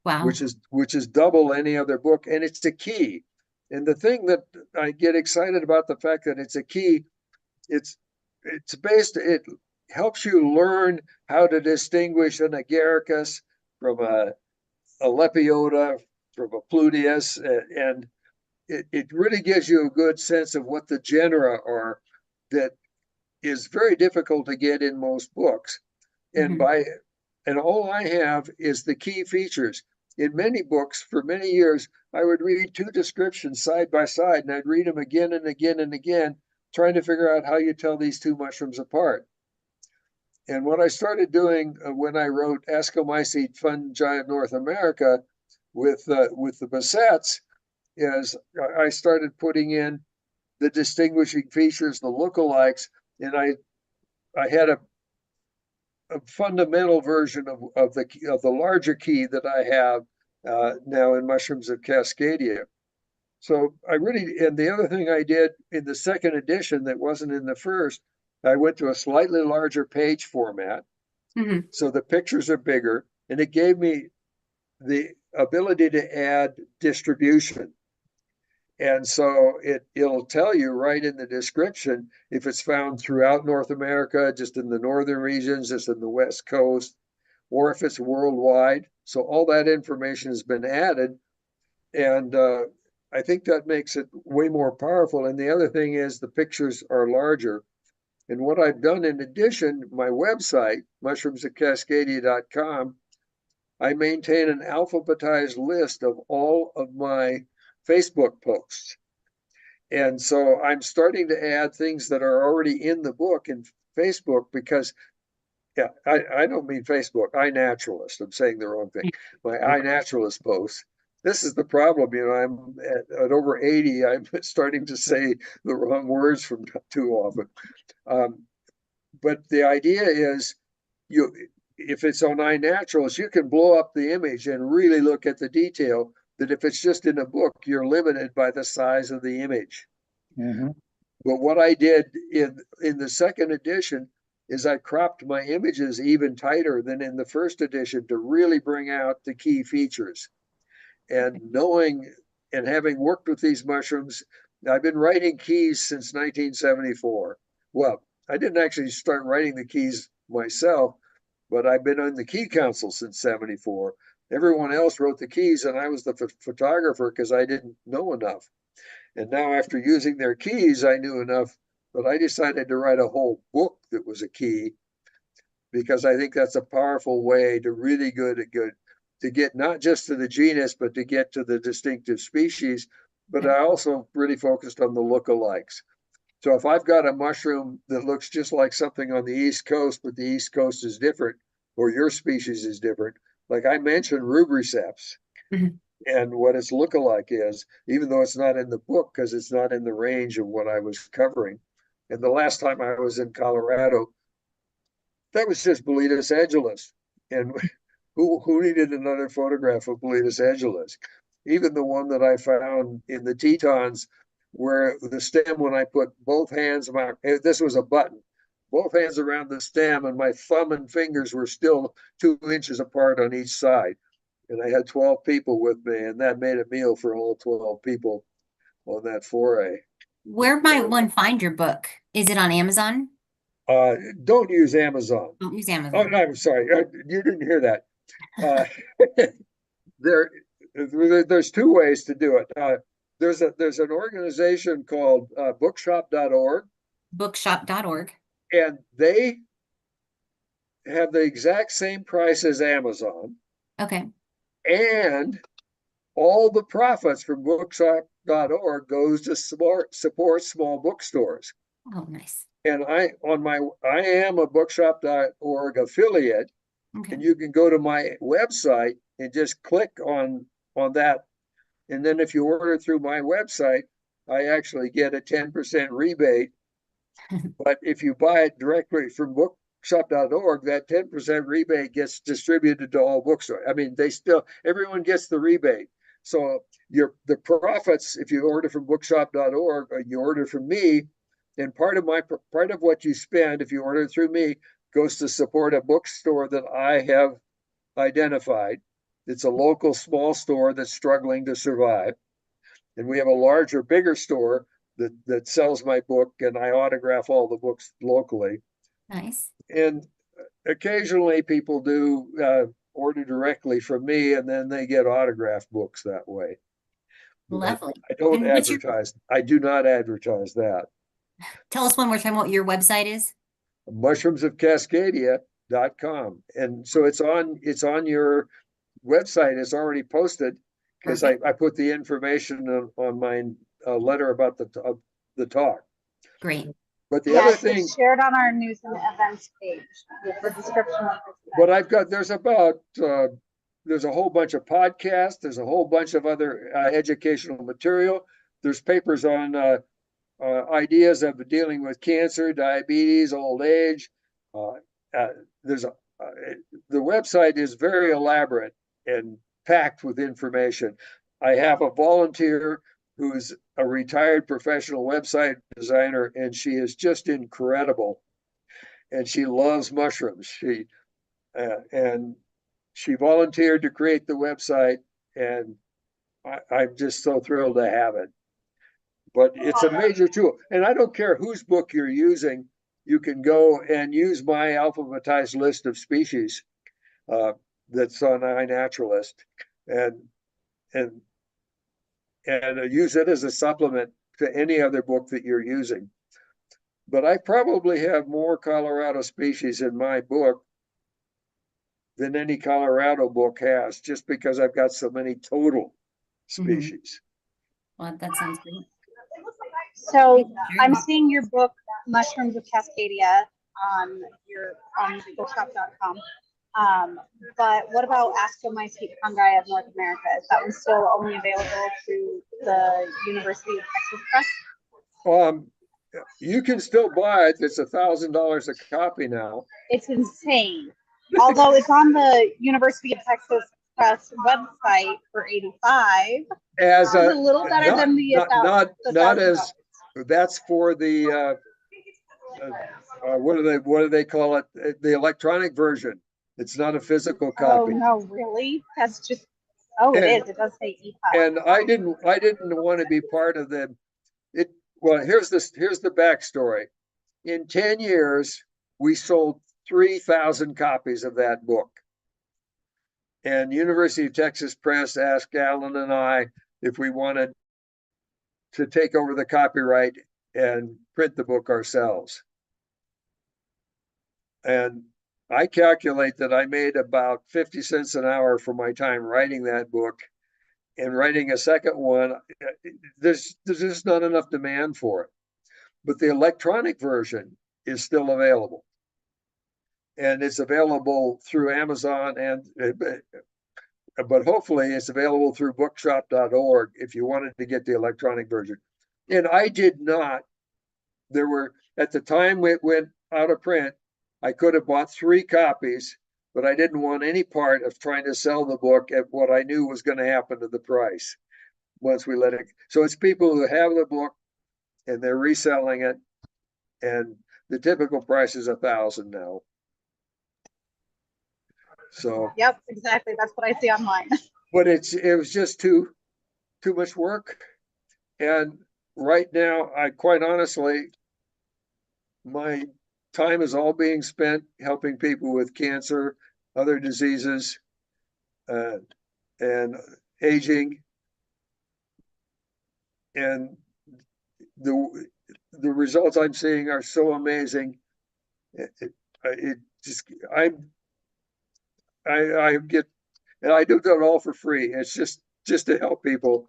Wow. which is double any other book, and it's a key. And the thing that I get excited about the fact that it's a key, it helps you learn how to distinguish an agaricus from a lepiota, from a pluteus, and it really gives you a good sense of what the genera are that is very difficult to get in most books. And and all I have is the key features. In many books, for many years, I would read two descriptions side by side, and I'd read them again and again and again, trying to figure out how you tell these two mushrooms apart. And what I started doing when I wrote Ascomycete fungi of North America with the Bassettes is I started putting in the distinguishing features, the lookalikes, and I had a fundamental version of the larger key that I have now in mushrooms of Cascadia. So and the other thing I did in the second edition that wasn't in the first, I went to a slightly larger page format. So the pictures are bigger, and it gave me the ability to add distribution. And so it'll tell you right in the description if it's found throughout North America, just in the northern regions, just in the West Coast, or if it's worldwide. So all that information has been added. And I think that makes it way more powerful. And the other thing is the pictures are larger. And what I've done in addition, my website, mushroomsofcascadia.com, I maintain an alphabetized list of all of my Facebook posts. And so I'm starting to add things that are already in the book in Facebook because, yeah, I don't mean Facebook, iNaturalist. I'm saying the wrong thing. My iNaturalist posts. This is the problem, I'm at over 80, I'm starting to say the wrong words from too often. But the idea is if it's on iNaturalist, you can blow up the image and really look at the detail that if it's just in a book, you're limited by the size of the image. But what I did in the second edition is I cropped my images even tighter than in the first edition to really bring out the key features. And knowing and having worked with these mushrooms, I've been writing keys since 1974. Well, I didn't actually start writing the keys myself, but I've been on the Key Council since 74. Everyone else wrote the keys, and I was the photographer because I didn't know enough. And now after using their keys, I knew enough, but I decided to write a whole book that was a key because I think that's a powerful way to really to get not just to the genus, but to get to the distinctive species. But I also really focused on the lookalikes. So if I've got a mushroom that looks just like something on the East Coast, but the East Coast is different, or your species is different, like I mentioned rubriceps and what its lookalike is, even though it's not in the book because it's not in the range of what I was covering. And the last time I was in Colorado, that was just Boletus angelus. And who needed another photograph of Boletus angelus? Even the one that I found in the Tetons, where the stem, when I put both hands, this was a button, both hands around the stem, and my thumb and fingers were still 2 inches apart on each side. And I had 12 people with me, and that made a meal for all 12 people on that foray. Where might one find your book? Is it on Amazon? Don't use Amazon. Don't use Oh, Amazon. no, I'm sorry. You didn't hear that. There's two ways to do it. There's an organization called bookshop.org, Bookshop.org. and they have the exact same price as Amazon. Okay. And all the profits from bookshop.org goes to support small bookstores. Oh, nice. And I am a bookshop.org affiliate. Okay. And you can go to my website and just click on that. And then if you order through my website, I actually get a 10% rebate. But if you buy it directly from bookshop.org, that 10% rebate gets distributed to all bookstores. I mean, everyone gets the rebate. So the profits, if you order from bookshop.org or you order from me, then part of what you spend, if you order through me, goes to support a bookstore that I have identified. It's a local small store that's struggling to survive. And we have a larger, bigger store that sells my book, and I autograph all the books locally. Nice. And occasionally people do order directly from me, and then they get autographed books that way. Lovely. I don't And what's your- advertise. I do not advertise that. Tell us one more time what your website is. Mushroomsofcascadia.com. And so it's on your website. It's already posted because I put the information on my letter about the talk. Great. But the Yes, other thing, it's shared on our news and events page with the description of this what event. I've got, there's a whole bunch of podcasts. There's a whole bunch of other educational material. There's papers on ideas of dealing with cancer, diabetes, old age. There's the website is very elaborate and packed with information. I have a volunteer who's a retired professional website designer, and she is just incredible. And she loves mushrooms. And she volunteered to create the website, and I'm just so thrilled to have it. But it's a major tool, and I don't care whose book you're using. You can go and use my alphabetized list of species that's on iNaturalist, and and use it as a supplement to any other book that you're using. But I probably have more Colorado species in my book than any Colorado book has, just because I've got so many total species. Well, that sounds great. So I'm seeing your book, Mushrooms of Cascadia, on bookshop.com. But what about Ascomycete fungi of North America? Is that one still only available through the University of Texas Press? You can still buy it. It's $1,000 a copy now. It's insane. Although it's on the University of Texas Press website for $85. As a little better than the not as that's for the what do they call it? The electronic version. It's not a physical copy. Oh no, really? That's just it is. It does say EPUB. And I didn't want to be part of it. Well, here's the backstory. In 10 years, we sold 3,000 copies of that book. And University of Texas Press asked Alan and I if we wanted to take over the copyright and print the book ourselves. And I calculate that I made about 50 cents an hour for my time writing that book, and writing a second one. There's just not enough demand for it. But the electronic version is still available. And it's available through Amazon, but hopefully it's available through bookshop.org if you wanted to get the electronic version. And I did not. There were, at the time it went out of print, I could have bought 3 copies, but I didn't want any part of trying to sell the book at what I knew was going to happen to the price once we let it. So it's people who have the book and they're reselling it, and the typical price is $1,000 now. So yep, exactly. That's what I see online. But it was just too much work. And right now, I quite honestly, my time is all being spent helping people with cancer, other diseases, and aging. And the results I'm seeing are so amazing. I get, and I do that all for free. It's just to help people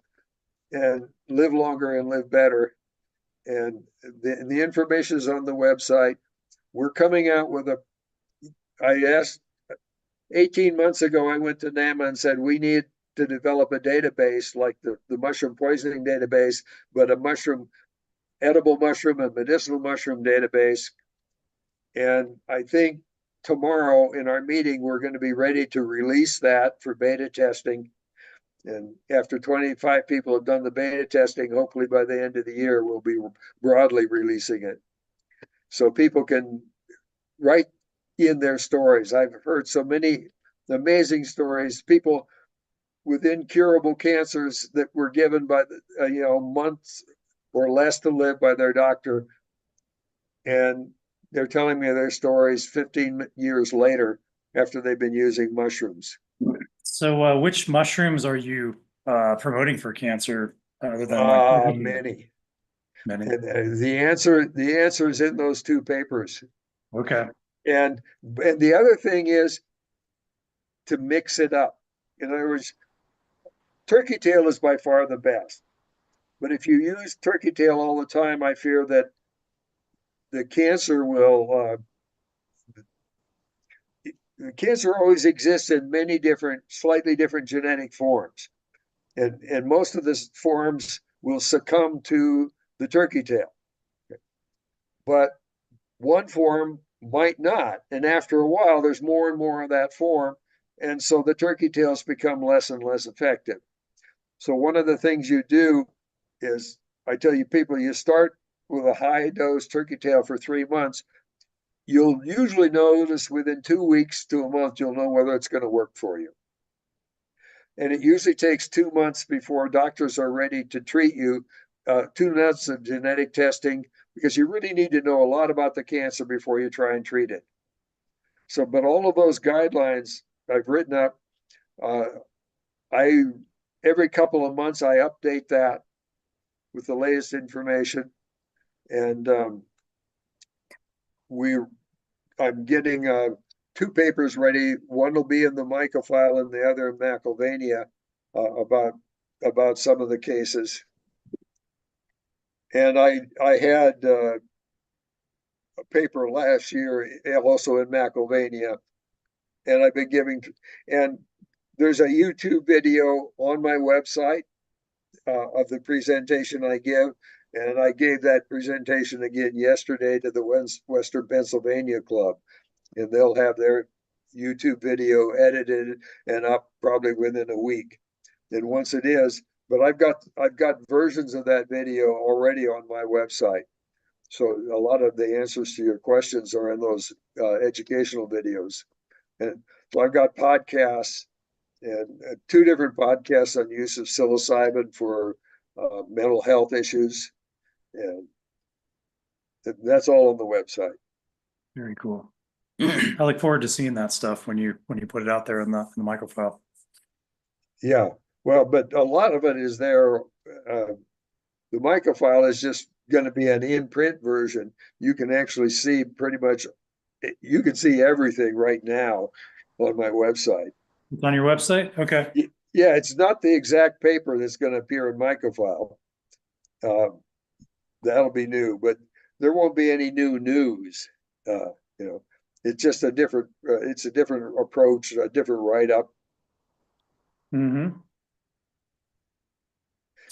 and live longer and live better. And the information is on the website. We're coming out with I asked 18 months ago, I went to NAMA and said, we need to develop a database like the mushroom poisoning database, but a edible mushroom and medicinal mushroom database. And I think tomorrow in our meeting, we're going to be ready to release that for beta testing. And after 25 people have done the beta testing, hopefully by the end of the year, we'll be broadly releasing it. So people can write in their stories. I've heard so many amazing stories, people with incurable cancers that were given by months or less to live by their doctor. And they're telling me their stories 15 years later after they've been using mushrooms. So which mushrooms are you promoting for cancer Other than like Many. many. And the answer is in those two papers. Okay. And the other thing is to mix it up. In other words, turkey tail is by far the best. But if you use turkey tail all the time, I fear that the cancer cancer always exists in many different, slightly different genetic forms. And most of the forms will succumb to the turkey tail. But one form might not. And after a while, there's more and more of that form. And so the turkey tails become less and less effective. So one of the things you do is, I tell you people, you start with a high dose turkey tail for 3 months. You'll usually notice within 2 weeks to a month, you'll know whether it's going to work for you. And it usually takes 2 months before doctors are ready to treat you, 2 months of genetic testing, because you really need to know a lot about the cancer before you try and treat it. So, but all of those guidelines I've written up, every couple of months I update that with the latest information. And I'm getting 2 papers ready. One will be in the Mycofile and the other in Macylvania about some of the cases. And I had a paper last year also in Macylvania, and I've been giving, and there's a YouTube video on my website of the presentation I give. And I gave that presentation again yesterday to the Western Pennsylvania Club, and they'll have their YouTube video edited and up probably within a week. And once it is, but I've got versions of that video already on my website. So a lot of the answers to your questions are in those educational videos. And so I've got podcasts, and 2 different podcasts on use of psilocybin for mental health issues. And that's all on the website. Very cool. I look forward to seeing that stuff when you put it out there in the Mycofile. Yeah, well, but a lot of it is there. The Mycofile is just going to be an in-print version. You can actually see pretty much, you can see everything right now on my website. It's on your website? Okay. Yeah, it's not the exact paper that's going to appear in Mycofile. That'll be new, but there won't be any new news. It's just a different, it's a different approach, a different write-up. Mm-hmm.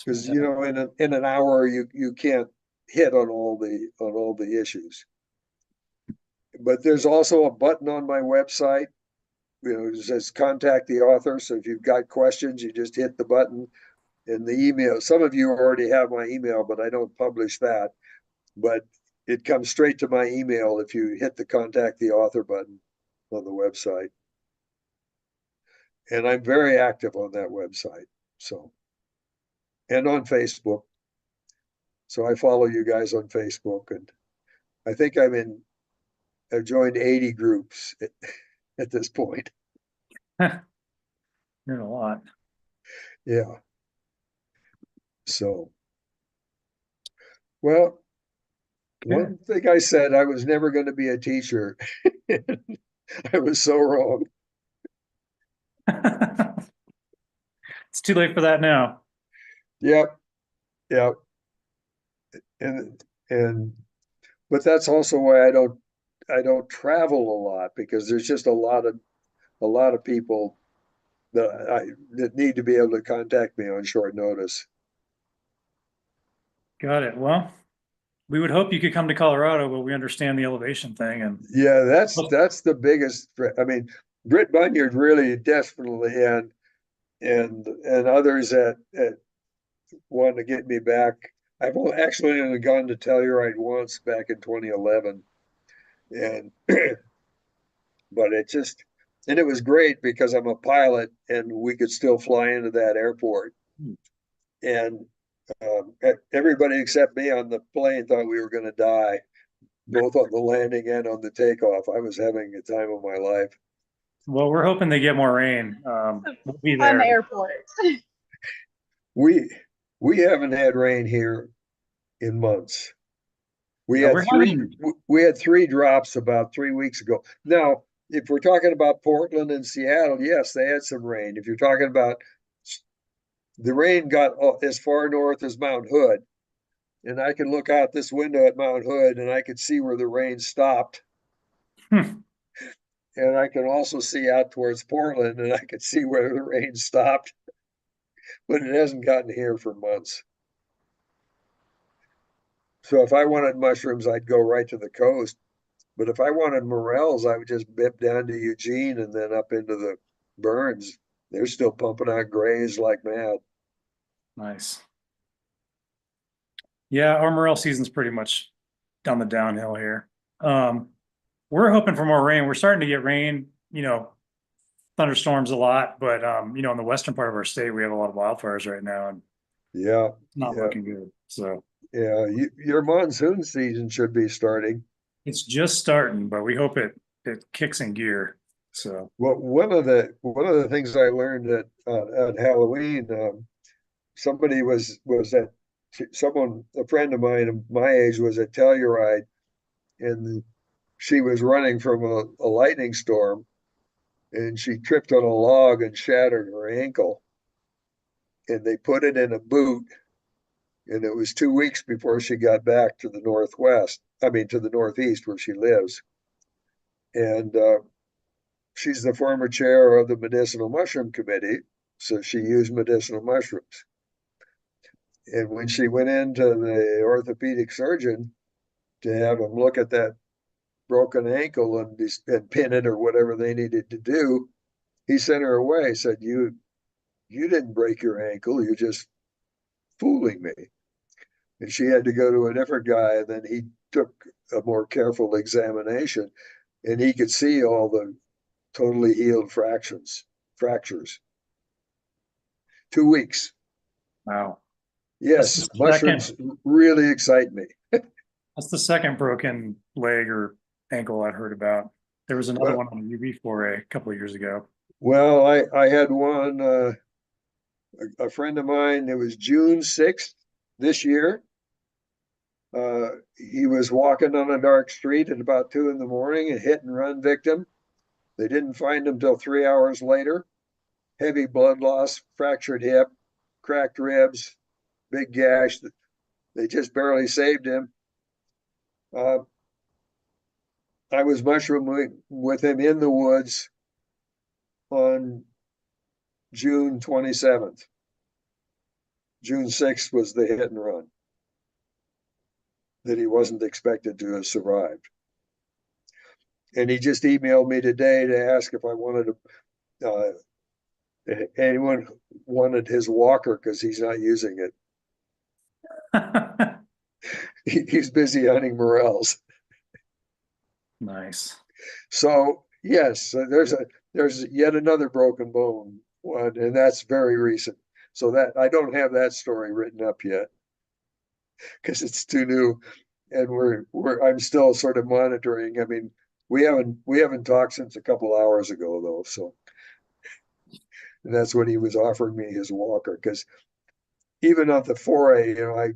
Because in an hour you can't hit on all the issues. But there's also a button on my website, it says contact the author. So if you've got questions, you just hit the button. And the email, some of you already have my email, but I don't publish that. But it comes straight to my email if you hit the contact the author button on the website. And I'm very active on that website. So, and on Facebook. So I follow you guys on Facebook, and I think I've joined 80 groups at this point. You're in a lot. Yeah. So, well, one thing I said, I was never going to be a teacher. I was so wrong. It's too late for that now. Yep. Yep. But that's also why I don't travel a lot, because there's just a lot of people that need to be able to contact me on short notice. Got it. Well, we would hope you could come to Colorado, but we understand the elevation thing. And yeah, that's the biggest. I mean, Britt Bunyard really definitely, and others that want to get me back. I've actually only gone to Telluride once back in 2011, and but and it was great because I'm a pilot and we could still fly into that airport. And everybody except me on the plane thought we were going to die, both on the landing and on the takeoff. I was having a time of my life. Well, we're hoping they get more rain. We'll be Fun there. airport. We We haven't had rain here in months. We Yeah, had we're three, having, we had 3 drops about 3 weeks ago. Now, if we're talking about Portland and Seattle, yes, they had some rain. If you're talking about the rain got as far north as Mount Hood, and I can look out this window at Mount Hood and I could see where the rain stopped. Hmm. And I can also see out towards Portland and I could see where the rain stopped, but it hasn't gotten here for months. So if I wanted mushrooms, I'd go right to the coast. But if I wanted morels, I would just bip down to Eugene and then up into the Burns. They're still pumping out grays like mad. nice. Yeah, our morel season's pretty much down the downhill here. We're hoping for more rain. We're starting to get rain, thunderstorms a lot, but in the western part of our state, we have a lot of wildfires right now and Yeah, it's not yeah, looking good. So yeah. Your monsoon season should be starting. it's just starting, but we hope it kicks in gear. So Well, one of the things I learned at Halloween, somebody was at someone a friend of mine of my age was at Telluride, and she was running from a lightning storm, and she tripped on a log and shattered her ankle, and they put it in a boot, and it was 2 weeks before she got back to the northwest. I mean, to the northeast where she lives, and she's the former chair of the medicinal mushroom committee, so she used medicinal mushrooms. And when she went into the orthopedic surgeon to have him look at that broken ankle and pin it or whatever they needed to do, he sent her away. Said, "You didn't break your ankle. You're just fooling me." And she had to go to a different guy. And then he took a more careful examination, and he could see all the totally healed fractures. 2 weeks. wow. That's Yes, the mushrooms really excite me. that's the second broken leg or ankle I heard about. There was another Well, one on the UV foray a couple of years ago. well, I had one, a friend of mine, it was June 6th this year. He was walking on a dark street at about 2 in the morning, a hit and run victim. They didn't find him till 3 hours later. Heavy blood loss, fractured hip, cracked ribs, big gash. They just barely saved him. Uh, I was mushrooming with him in the woods on June 27th. June 6th was the hit and run that he wasn't expected to have survived. And he just emailed me today to ask if I wanted anyone wanted his walker because he's not using it. He's busy hunting morels. Nice. So yes, there's yet another broken bone one, and that's very recent. So that I don't have that story written up yet because it's too new, and I'm still sort of monitoring. I mean, we haven't talked since a couple hours ago though, so and that's when he was offering me his walker because even on the foray, I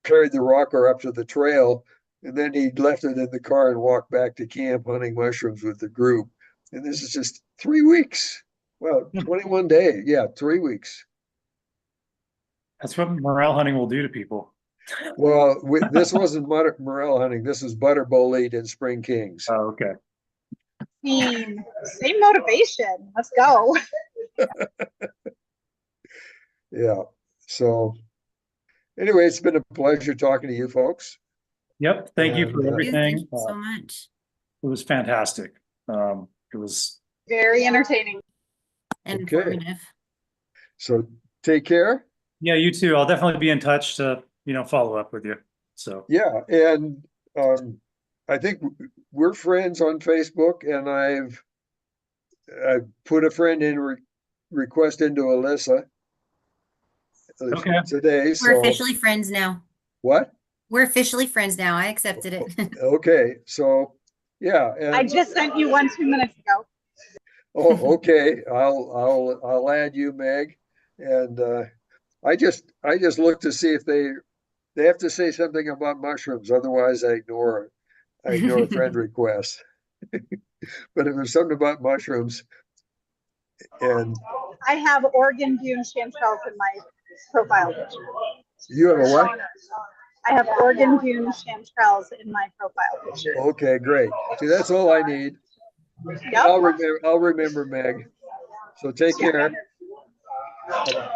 carried the rocker up to the trail, and then he left it in the car and walked back to camp hunting mushrooms with the group. And this is just 3 weeks. Well, 21 days. Yeah, 3 weeks. That's what morel hunting will do to people. Well, this wasn't morel hunting. This is butterbolete and spring kings. Oh, okay. Same motivation. Let's go. Yeah. So anyway, it's been a pleasure talking to you folks. Yep. Thank you And, for Thank everything. you so much. It was fantastic. It was Very entertaining. And Okay. informative. So take care. Yeah, you too. I'll definitely be in touch to, follow up with you. So Yeah, and I think we're friends on Facebook, and I've put a friend request into Alyssa okay. today. We're So officially friends now. what? We're officially friends now. I accepted it. Okay, so yeah, I and just sent you one 2 minutes ago. oh, okay, I'll add you, Meg, and I just look to see if they have to say something about mushrooms, otherwise I ignore friend requests. But if there's something about mushrooms, and I have Oregon Dune chanterelles in my profile picture. you have a what? I have Oregon Dune chanterelles in my profile picture. Okay, great. See, that's all I need. Yep. I'll remember Meg. So take care. Bye-bye.